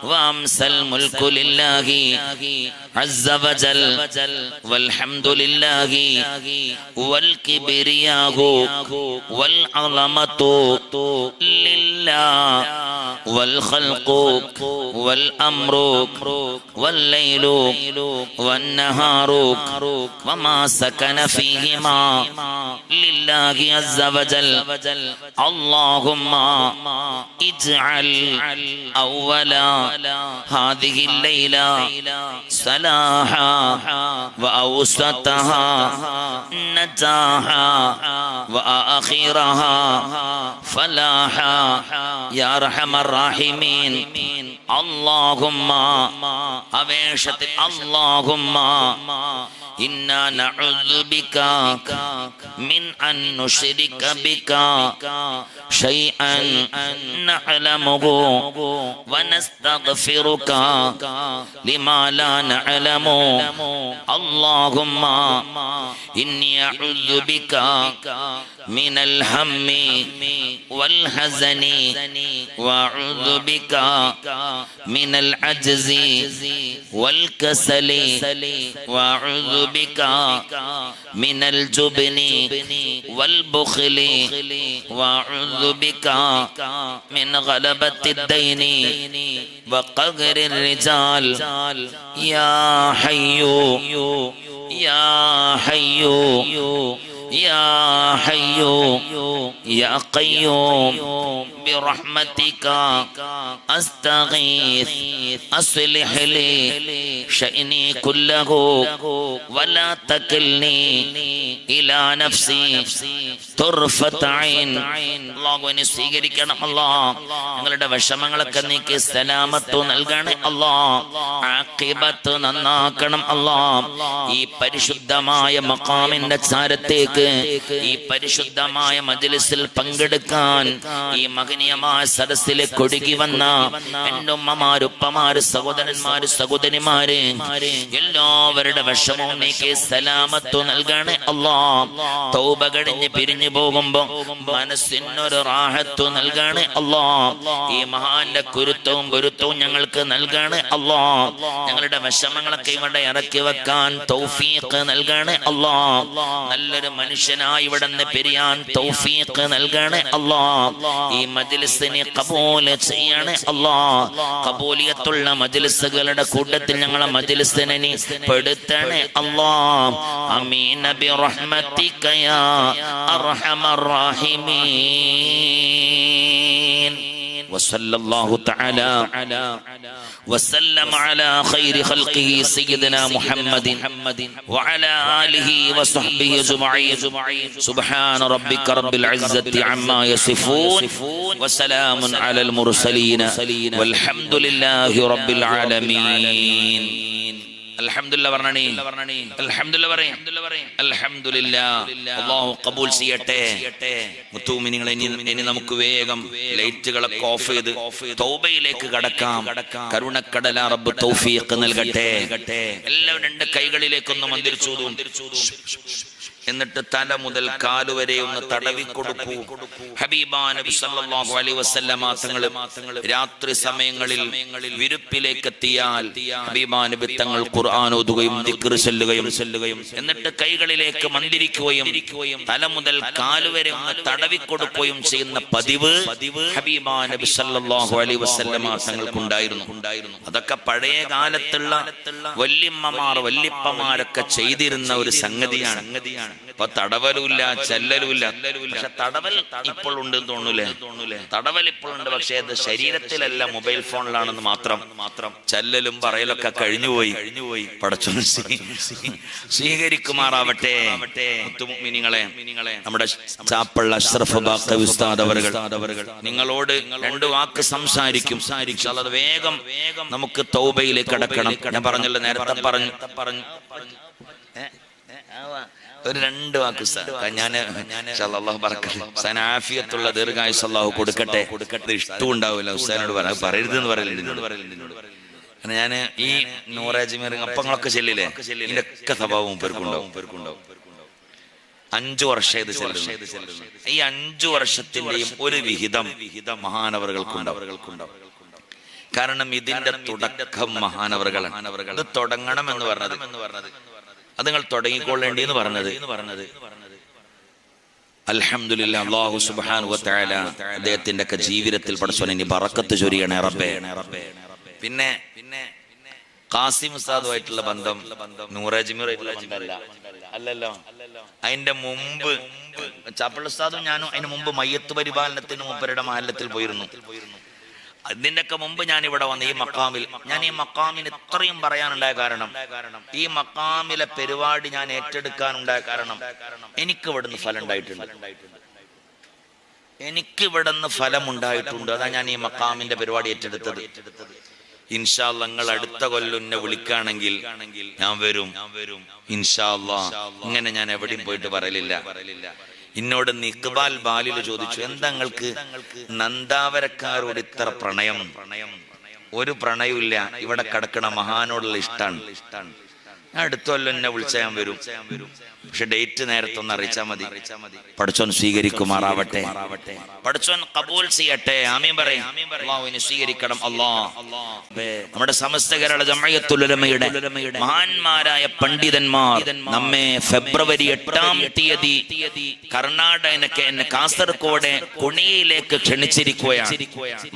وأمسى الملك لله عز وجل والحمد لله والكبرياء والعظمة لله والخلق والأمر والليل والنهار وما سكن فيهما لله عز وجل. اللهم اجعل أولا هذه الليلة صلاحا وأوسطها نجاحا وآخرها فلاحا يا أرحم الراحمين. اللهم أبشت اللهم إنا نعوذ بك من أن نشرك بك شيئا نعلمه ونستغفرك لما لا نعلم. اللهم إني أعوذ بك من الهم والحزن وأعوذ بك من العجز والكسل وأعوذ بك من الجبن والبخل وأعوذ بك من غلبة الدين وقهر الرجال. يا حي يا حي يا حي يا قيوم برحمتك أستغيث أصلح لي شأني كله ولا تكلني إلى نفسي طرفة عين. അല്ലാഹുവിനെ സ്വീകരിക്കണം അല്ലാഹ്. ഞങ്ങളുടെ വിഷമങ്ങളൊക്കെ നീക്കി സലാമത്ത് നൽകണേ അല്ലാഹ്. ആഖിബത്ത് നന്നാക്കണം അല്ലാഹ്. ഈ പരിശുദ്ധമായ മഖാമിന്റെ ചാരത്തേക്ക്, ഈ പരിശുദ്ധമായ മജ്ലിസിൽ പങ്കെടുക്കാൻ, ഈ മഹനീയമായ സദസ്സിലേക്ക് ഒഴുകി വന്ന എൻ്റെ ഉമ്മമാര്, ഉപ്പമാര്, സഹോദരന്മാര്, സഹോദരിമാര്, എല്ലാവരുടെ വിഷമവും നീക്കി സലാമത്ത് നൽകണേ അല്ലാഹ്. തൗബ കഴിഞ്ഞ് പിരിഞ്ഞു പോകുമ്പോ മനസ്സിനൊരു റാഹത്ത് നൽകണേ അല്ലാഹ്. ഈ മഹാന്റെ കുരുത്തവും ഗുരുത്വവും ഞങ്ങൾക്ക് നൽകണേ അല്ലാഹ്. ഞങ്ങളുടെ വിഷമങ്ങളൊക്കെ ഇവിടെ ഇറക്കി വെക്കാൻ തൗഫീഖ് നൽകണേ അല്ലാഹ്. നല്ലൊരു മനുഷ്യനായി ഇവിടെ നിന്ന് പിരിയാൻ തൗഫീഖ് നൽകണേ അല്ലാഹ്. ഈ മജ്ലിസിനെ ഖബൂൽ ചെയ്യണേ അല്ലാഹ്. ഖബൂലിയത്തുള്ള മജ്ലിസുകളുടെ കൂട്ടത്തിൽ ഞങ്ങളെ മജ്ലിസിനെ നീ പെടുത്തണേ അല്ലാഹ്. ആമീൻ ബിറഹ്മതിക യാ അർഹമർ റഹീമീൻ. وصلى الله تعالى وسلم على خير خلقه سيدنا محمد وعلى آله وصحبه أجمعين. سبحان ربك رب العزة عما يصفون وسلام على المرسلين والحمد لله رب العالمين. അൽഹംദുലില്ലാ പറഞ്ഞണി, അൽഹംദുലില്ലാ പറയും, അൽഹംദുലില്ലാ. അല്ലാഹു ഖബൂൽ ചെയ്യട്ടെ. മുത്തുമിനിങ്ങളെ, ഇനി നമുക്ക് വേഗം ലൈറ്റുകളൊക്കെ ഓഫ് ചെയ്ത് തൗബയിലേക്ക് കടക്കാം. കരുണക്കടല റബ്ബ് തൗഫീഖ് നൽകട്ടെ. എല്ലാവരും രണ്ട് കൈകളിലേക്കൊന്ന് മന്ത്രിച്ചൂതും. എന്നിട്ട് തല മുതൽ കാലുവരെ ഒന്ന് തടവി കൊടുക്കൂ. ഹബീബാ നബി സല്ലല്ലാഹു അലൈഹി വസല്ലമ തങ്ങൾ രാത്രി സമയങ്ങളിൽ വിരുപ്പിലേക്ക് എത്തിയാൽ ഹബീബാ നബി തങ്ങൾ ഖുർആൻ ഓതുകയും ദിക്ർ ചൊല്ലുകയും എന്നിട്ട് കൈകളിലേക്ക് മന്ത്രിക്കുകയും തല മുതൽ കാലുവരെ ഒന്ന് തടവി കൊടുക്കുകയും ചെയ്യുന്ന പതിവ് ഹബീബാ നബി സല്ലല്ലാഹു അലൈഹി വസല്ലമ തങ്ങൾക്കുണ്ടായിരുന്നു. അതൊക്കെ പഴയ കാലത്തുള്ള വല്യമ്മമാർ വല്യപ്പമാരൊക്കെ ചെയ്തിരുന്ന ഒരു സംഗതിയാണ്. ഇപ്പൊ തടവലുമില്ല, ചെല്ലലുമില്ല. പക്ഷെ തടവൽ ഇപ്പോൾ ഉണ്ടെന്ന് തോന്നൂലേ? തടവൽ ഇപ്പോഴുണ്ട്, പക്ഷെ അത് ശരീരത്തിലല്ല, മൊബൈൽ ഫോണിലാണെന്ന് മാത്രം. ചെല്ലലും പറയലൊക്കെ കഴിഞ്ഞുപോയി. പടച്ചോൻ സ്വീകരിക്കുമാറാവട്ടെ. മുത്തുമുഅ്മിനീങ്ങളെ, നമ്മുടെ ചാപ്പള്ള അഷ്റഫ് ബാഖവി ഉസ്താദ് അവറുകൾ നിങ്ങളോട് രണ്ട് വാക്ക് സംസാരിക്കും. അത് വേഗം നമുക്ക് തൗബയിലേക്ക് കടക്കണം. ഞാൻ പറഞ്ഞല്ലോ, നേരത്തെ പറഞ്ഞു ഒരു രണ്ട് വാക്ക് ഞാൻ അല്ലാഹു ബറക്കത്ത് ആഫിയത്തുള്ള ദീർഘായുസ്സ് അല്ലാഹു കൊടുക്കട്ടെ. ഇഷ്ടം ഉണ്ടാവില്ല ഉസ്താദിനോട് പറയരുതെന്ന് പറയലുണ്ട്. ഞാൻ ഈ നൂറാജിമീർ അപ്പങ്ങളൊക്കെ ചെല്ലില്ലേ, ഇതിന്റെയൊക്കെ സ്വഭാവം പേർക്കുണ്ടാവും. 5 വർഷം ഇത് ചെല്ലുന്നു. ഈ 5 വർഷത്തിന്റെയും ഒരു വിഹിതം മഹാനവറുകൾക്കുണ്ടാവും. കാരണം ഇതിന്റെ തുടക്കം മഹാനവറുകളാണ്. ഇത് തുടങ്ങണം എന്ന് പറഞ്ഞത്, അത് നിങ്ങൾ തുടങ്ങിക്കൊള്ളേണ്ടി എന്ന് പറഞ്ഞത്. അൽഹംദുലില്ലാ, അല്ലാഹു സുബ്ഹാനഹു വ തആല അദ്ദേഹത്തിന്റെ ഒക്കെ ജീവിതത്തിൽ പടച്ചോനെ നീ ബറക്കത്ത് ചൊരിയണേ റബ്ബേ. പിന്നെ ഖാസിം ഉസ്താദുമായിട്ടുള്ള ബന്ധം നൂറാജിമീറായിട്ടുള്ള ബന്ധമല്ല, അല്ലല്ലോ. അതിന്റെ മുമ്പ് ചാപ്പള്ള ഉസ്താദും ഞാനും അതിന് മുമ്പ് മയ്യത്ത് പരിപാലനത്തിന് മൂപ്പരുടെ മഹല്ലത്തിൽ പോയിരുന്നു. ഇതിന്റെയൊക്കെ മുമ്പ് ഞാൻ ഇവിടെ വന്ന് ഈ മക്കാമിന് ഇത്രയും പറയാനുണ്ടായ കാരണം, ഈ മക്കാമിലെ പരിപാടി ഞാൻ ഏറ്റെടുക്കാനുണ്ടായ കാരണം, എനിക്ക് ഇവിടുന്ന് ഫലം ഉണ്ടായിട്ടുണ്ട്. അതാ ഞാൻ ഈ മക്കാമിന്റെ പരിപാടി ഏറ്റെടുത്തത്. ഇൻഷാ അല്ലാഹ് നിങ്ങൾ അടുത്ത കൊല്ലം എന്നെ വിളിക്കുകയാണെങ്കിൽ ഞാൻ വരും ഇൻഷാ അല്ലാഹ്. ഇങ്ങനെ ഞാൻ എവിടെയും പോയിട്ട് പറയലില്ല. എന്നോട് ഇഖ്ബാൽ ബാലിൽ ചോദിച്ചു, എന്താ നിങ്ങൾക്ക് നന്ദാവരക്കാരോട് ഇത്ര പ്രണയം? ഒരു പ്രണയമില്ല, ഇവിടെ കിടക്കണ മഹാനോടുള്ള ഇഷ്ടാണ്. ഞാൻ അടുത്തല്ലോ എന്നെ വിളിച്ചാൽ ഞാൻ വരും. പക്ഷെ ഡേറ്റ് നേരത്തെ ഒന്ന് അറിയിച്ചാൽ മതി. പടച്ചോൻ സ്വീകരിക്കുമാറാവട്ടെ. പടച്ചോൻ ഖബൂൽ ചെയ്യട്ടെ. ആമീൻ പറയും. അല്ലാഹുവിനെ സ്വീകരിക്കണം. നമ്മുടെ സമസ്ത കേരള ജംഇയ്യത്തുൽ ഉലമയുടെ മഹാന്മാരായ പണ്ഡിതന്മാർ നമ്മെ ഫെബ്രുവരി 8-ാം തീയതി കർണാടക കാസർഗോഡ് കുണിയയിലേക്ക് ക്ഷണിച്ചിരിക്കുകയാണ്.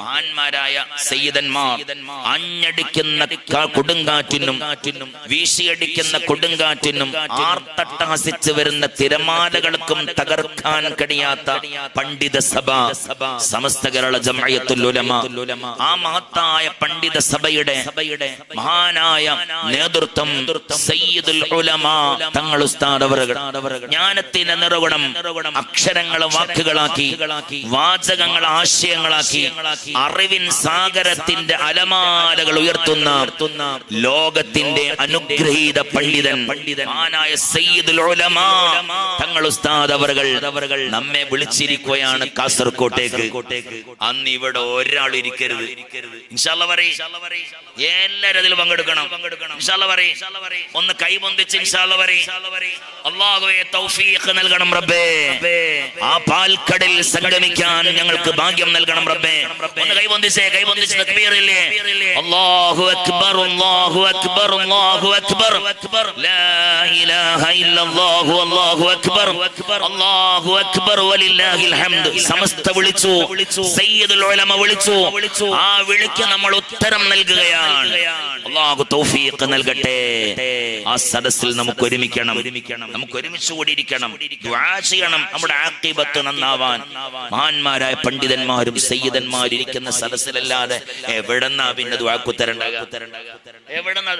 മഹാന്മാരായ സയ്യിദന്മാർ ആഞ്ഞടിക്കുന്ന കൊടുങ്കാറ്റിനും വീശിയടിക്കുന്ന കൊടുങ്കാറ്റിനും ആർത്തട്ടഹസിച്ച് വരുന്ന തിരമാലകൾക്കും തകർക്കാൻ കഴിയാത്ത പണ്ഡിത സഭ സമസ്ത കേരള ജംഇയ്യത്തുൽ ഉലമ. ആ മഹത്തായ പണ്ഡിത സഭയുടെ മഹാനായ നേതൃത്വം സയ്യിദുൽ ഉലമ തങ്ങൾ ഉസ്താദ് അവറുകൾ ജ്ഞാനത്തിന്റെ നിറകുണം അക്ഷരങ്ങളെ വാക്കുകളാക്കി, വാചകങ്ങൾ ആശയങ്ങളാക്കി, അറിവിൻ സാഗരത്തിന്റെ അലമാലകൾ ഉയർത്തുന്ന ലോകത്തിന്റെ അനുഗ്രഹീത പണ്ഡിതൻ മഹാനായ സയ്യിദുൽ ഉലമ തങ്ങൾ ഉസ്താദ് അവറുകൾ നമ്മെ വിളിച്ചിരിക്കുകയാണ് കാസർകോട്ടേക്ക്. അന്ന് ഇവിടെ ഒരാൾ ഇരിക്കരുത്. ഇൻഷാ അല്ലാഹ് പറയ്, എല്ലാവരും അതിൽ പങ്കെടുക്കണം. ഇൻഷാ അല്ലാഹ് പറയ്, ഒന്ന് കൈപൊന്തിച്ച് ഇൻഷാ അല്ലാഹ് പറയ്. അല്ലാഹുവേ തൗഫീഖ് നൽകണം റബ്ബേ. ആ പാൽക്കടൽ സംഗമിക്കാൻ ഞങ്ങൾക്ക് ഭാഗ്യം നൽകണം റബ്ബേ. ഒന്ന് കൈപൊന്തിച്ച് തക്ബീറില്ലേ? അല്ലാഹു അക്ബർ, അല്ലാഹു അക്ബർ, അല്ലാഹു അക്ബർ, ലാ ഇലാഹ ഇല്ലല്ലാഹു, അല്ലാഹു അക്ബർ, അല്ലാഹു അക്ബർ വലില്ലാഹിൽ ഹംദ്. സമസ്ത വിളിച്ചു, സയ്യിദുൽ ഉലമ വിളിച്ചു. ആ വിളിക്ക് നമ്മൾ ഉത്തരം നൽകുകയാണ്. അല്ലാഹു തൗഫീഖ് നൽകട്ടെ. ആ സദസ്സിൽ നമുക്ക് ഒരുമിക്കണം, നമുക്ക് ഒരുമിച്ച് കൂടിയിരിക്കണം, ദുആ ചെയ്യണം നമ്മുടെ ആഖിബത്ത് നന്നാവാൻ. മഹാന്മാരായ പണ്ഡിതന്മാരും സയ്യിദന്മാരും ഇരിക്കുന്ന സദസ്സിലല്ലാതെ എവിടെന്നാ പിന്നെ ദുആക്ക് ഉത്തരം എവിടെന്നാ?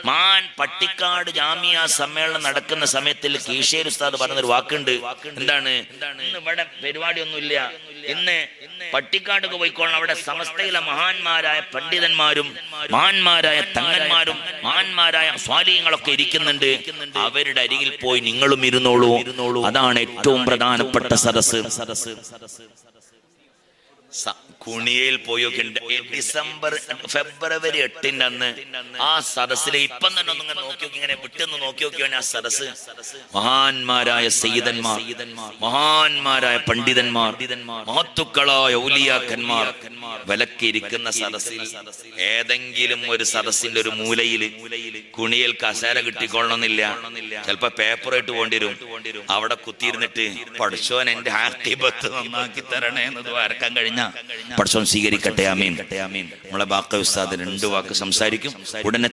മാൻ പട്ടിക്കാട് ജാമിയ സമ്മേളനം നടക്കുന്ന സമയത്തിൽ കീശേരി ഉസ്താദ് പറഞ്ഞൊരു വാക്കുണ്ട്. എന്താണ്? ഇന്ന് ഇവിടെ പരിപാടി ഒന്നുമില്ല, ഇന്ന് പട്ടിക്കാടൊക്കെ പോയിക്കോളണം. അവിടെ സമസ്തയിലെ മഹാന്മാരായ പണ്ഡിതന്മാരും മഹാന്മാരായ തങ്ങന്മാരും മഹാന്മാരായ സ്വാലിഹ്യങ്ങളൊക്കെ ഇരിക്കുന്നുണ്ട്. അവരുടെ അരികിൽ പോയി നിങ്ങളും ഇരുന്നോളൂ. അതാണ് ഏറ്റവും പ്രധാനപ്പെട്ട സദസ്സ്. കുണിയയിൽ പോയൊക്കെ ഫെബ്രുവരി 8 അന്ന് ആ സദസ്സിലെ ഇപ്പം തന്നെ ഒന്നിങ്ങനെ നോക്കി ഇങ്ങനെ വിട്ടെന്ന് നോക്കി നോക്കിയാണ് ആ സദസ്സ്. മഹാന്മാരായ സയ്യിദന്മാർ, മഹാന്മാരായ പണ്ഡിതന്മാർ, മഹത്തുക്കളായ ഔലിയാക്കന്മാർ വിലക്കിയിരിക്കുന്ന സദസ്സിൽ ഏതെങ്കിലും ഒരു സദസ്സിന്റെ ഒരു മൂലയില് കുണിയൽ കസേര കിട്ടിക്കൊള്ളണമെന്നില്ല. ചിലപ്പോ പേപ്പറായിട്ട് പോണ്ടിരും. അവിടെ കുത്തിയിരുന്നിട്ട് പഠിച്ചോൻ എന്റെ ആർത്തിബത്ത് നന്നാക്കി തരണേ എന്നത് വരക്കാൻ കഴിഞ്ഞ പഠിച്ചോൻ സ്വീകരിക്കട്ടെ. ആമീൻ. നമ്മളെ ബാക്ക ഉസ്താദ് 2 വാക്ക് സംസാരിക്കും. ഉടനെ